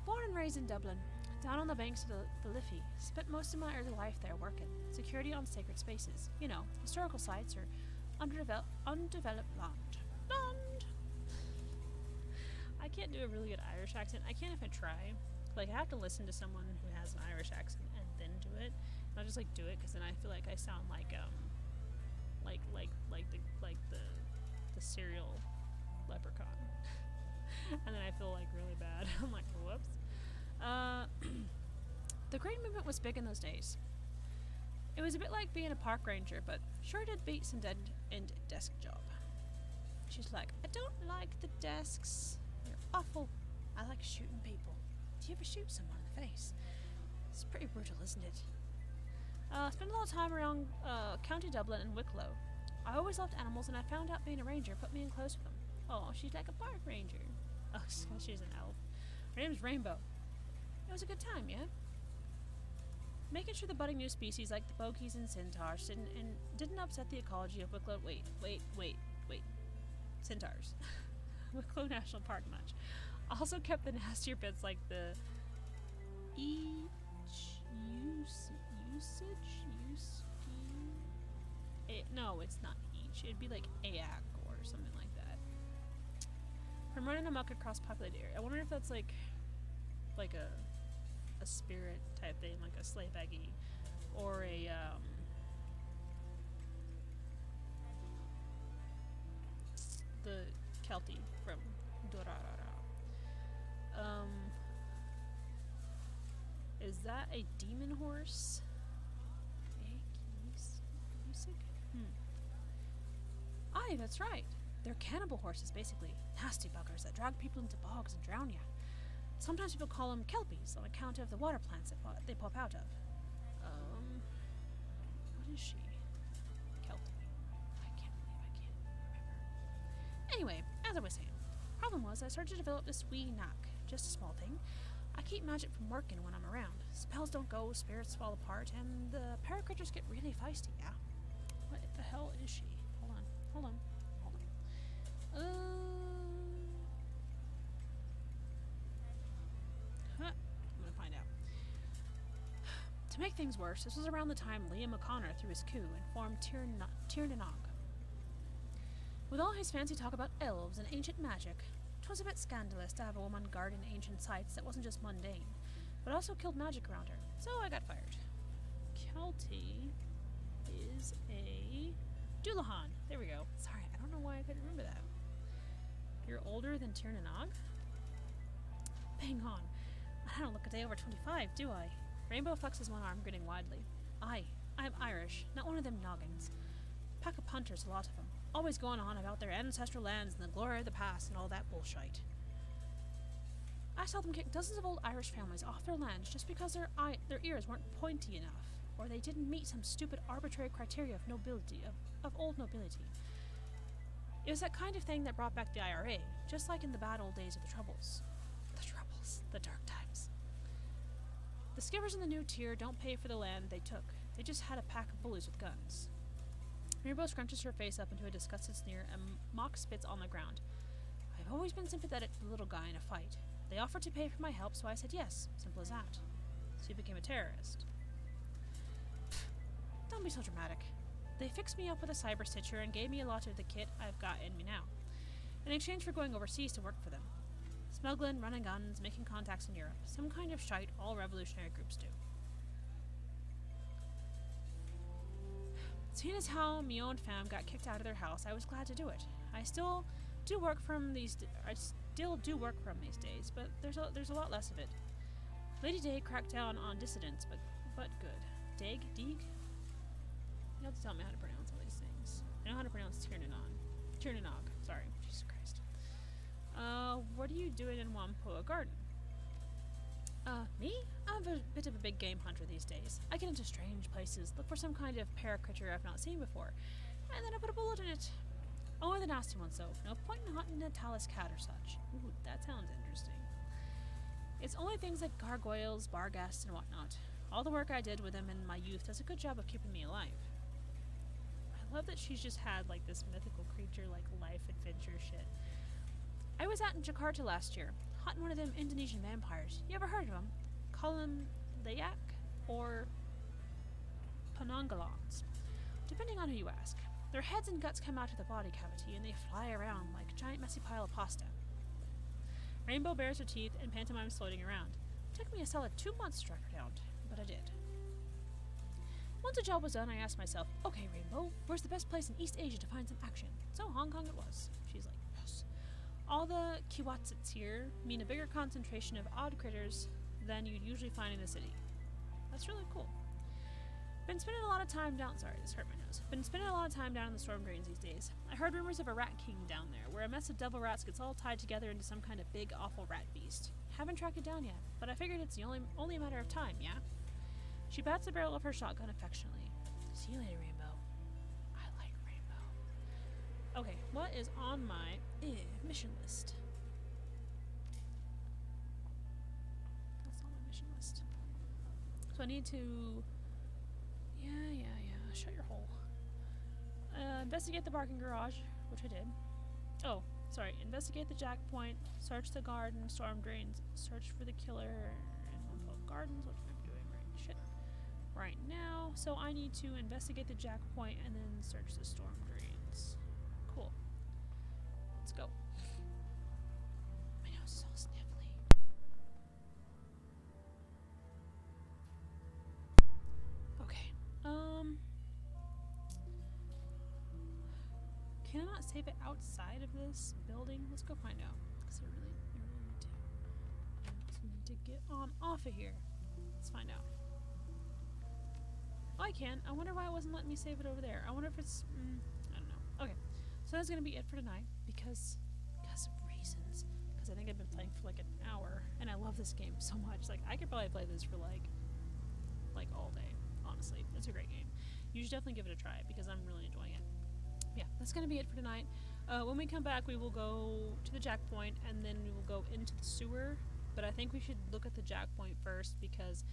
Born and raised in Dublin. Down on the banks of the Liffey. Spent most of my early life there working. Security on sacred spaces. You know, historical sites or undeveloped land. I can't do a really good Irish accent. I can't even try. Like, I have to listen to someone who has an Irish accent and then do it. Not just like do it, because then I feel like I sound like the serial leprechaun, and then I feel like really bad. I'm like, whoops. The Great Movement was big in those days. It was a bit like being a park ranger, but sure did beat some dead-end desk job. She's like, I don't like the desks. They're awful. I like shooting people. Do you ever shoot someone in the face? It's pretty brutal, isn't it? Spent a lot of time around County Dublin and Wicklow. I always loved animals, and I found out being a ranger put me in close with them. Oh, she's like a park ranger. Oh, she's an elf. Her name's Rainbow. It was a good time, yeah? Making sure the budding new species like the bogies and centaurs didn't upset the ecology of Wicklow. Wait. centaurs. Wicklow National Park much. Also kept the nastier bits like the no, it's not each. It'd be like Ayak or something like that. From running amok across populated area. I wonder if that's like a spirit type thing, like a sleigh baggy, or a the Kelty from Dorarara. Is that a demon horse? Aye, that's right. They're cannibal horses, basically. Nasty buggers that drag people into bogs and drown you. Sometimes people call them kelpies on account of the water plants that they pop out of. What is she? Kelpie. I can't remember. Anyway, as I was saying, problem was I started to develop this wee knack. Just a small thing. I keep magic from working when I'm around. Spells don't go, spirits fall apart, and the paracritters get really feisty, yeah? What the hell is she? Hold on. I'm gonna find out. To make things worse, this was around the time Liam O'Connor threw his coup and formed Tirnanog. With all his fancy talk about elves and ancient magic, 'twas a bit scandalous to have a woman guarding ancient sites that wasn't just mundane, but also killed magic around her, so I got fired. Kelty is a Dullahan. There we go. Sorry, I don't know why I couldn't remember that. You're older than Tirnanog? Bang on. I don't look a day over 25, do I? Rainbow flexes one arm, grinning widely. Aye, I'm Irish, not one of them noggins. Pack of punters, a lot of them. Always going on about their ancestral lands and the glory of the past and all that bullshit. I saw them kick dozens of old Irish families off their lands just because their ears weren't pointy enough, or they didn't meet some stupid arbitrary criteria of nobility, of old nobility. It was that kind of thing that brought back the IRA, just like in the bad old days of the Troubles. The dark times. The skippers in the new tier don't pay for the land they took. They just had a pack of bullies with guns. Rainbow scrunches her face up into a disgusted sneer and mock spits on the ground. I've always been sympathetic to the little guy in a fight. They offered to pay for my help, so I said yes. Simple as that. So you became a terrorist. Pfft, don't be so dramatic. They fixed me up with a cyber stitcher and gave me a lot of the kit I've got in me now, in exchange for going overseas to work for them. Smuggling, running guns, making contacts in Europe. Some kind of shite all revolutionary groups do. Seeing as how me own fam got kicked out of their house, I was glad to do it. I still do work from these days, but there's a lot less of it. Lady Day cracked down on dissidents, but good. Deeg? You have to tell me how to pronounce all these things. I know how to pronounce Tirnanog. Sorry. Jesus Christ. What are you doing in Wampoa Garden? Me? I'm a bit of a big game hunter these days. I get into strange places, look for some kind of paracritter I've not seen before, and then I put a bullet in it. Only the nasty ones, though. No point in hunting a talus cat or such. Ooh, that sounds interesting. It's only things like gargoyles, barghasts, and whatnot. All the work I did with them in my youth does a good job of keeping me alive. I love that she's just had, like, this mythical creature, like, life adventure shit. I was out in Jakarta last year, hunting one of them Indonesian vampires. You ever heard of them? Call them Layak or Penanggalons, depending on who you ask. Their heads and guts come out of the body cavity, and they fly around like a giant messy pile of pasta. Rainbow bares her teeth and pantomimes floating around. It took me a solid 2 months to track her down, but I did. Once the job was done, I asked myself, okay, Rainbow, where's the best place in East Asia to find some action? So Hong Kong it was. She's like, yes. All the kiwatsits here mean a bigger concentration of odd critters than you'd usually find in the city. That's really cool. Been spending a lot of time down. Sorry, this hurt my nose. Been spending a lot of time down in the storm drains these days. I heard rumors of a rat king down there, where a mess of devil rats gets all tied together into some kind of big, awful rat beast. Haven't tracked it down yet, but I figured it's the only a matter of time, yeah? She bats the barrel of her shotgun affectionately. See you later, Rainbow. I like Rainbow. Okay, what is on my mission list? That's on my mission list. So I need to... Yeah. Shut your hole. Investigate the parking garage, which I did. Oh, sorry. Investigate the jack point, search the garden, storm drains, search for the killer in Monfolk Gardens, which I'm doing right now. So I need to investigate the jack point and then search the storm drains. Cool. Let's go. My nose is all sniffly. Okay. Can I not save it outside of this building? Let's go find out. Because I really need to. I just need to get on off of here. Let's find out. Oh, I can. I wonder why it wasn't letting me save it over there. I wonder if it's... I don't know. Okay. So that's going to be it for tonight. Because of reasons. Because I think I've been playing for like an hour. And I love this game so much. Like, I could probably play this for like all day. Honestly. It's a great game. You should definitely give it a try. Because I'm really enjoying it. Yeah, that's going to be it for tonight. When we come back, we will go to the jack point, and then we will go into the sewer. But I think we should look at the jack point first, because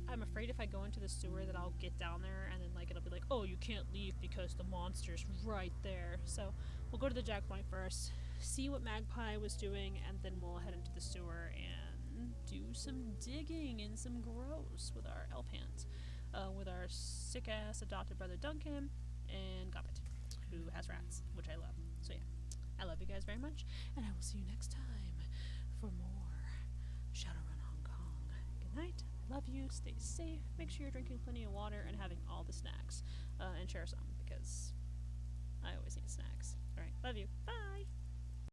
I'm afraid if I go into the sewer that I'll get down there, and then like it'll be like, oh, you can't leave because the monster's right there. So we'll go to the jack point first, see what Magpie was doing, and then we'll head into the sewer and do some digging and some gross with our elf hands. With our sick-ass adopted brother Duncan, and Gobbet, who has rats, which I love. So yeah, I love you guys very much, and I will see you next time for more Shadowrun Hong Kong. Good night, love you, stay safe, make sure you're drinking plenty of water and having all the snacks, and share some, because I always need snacks. Alright, love you, bye!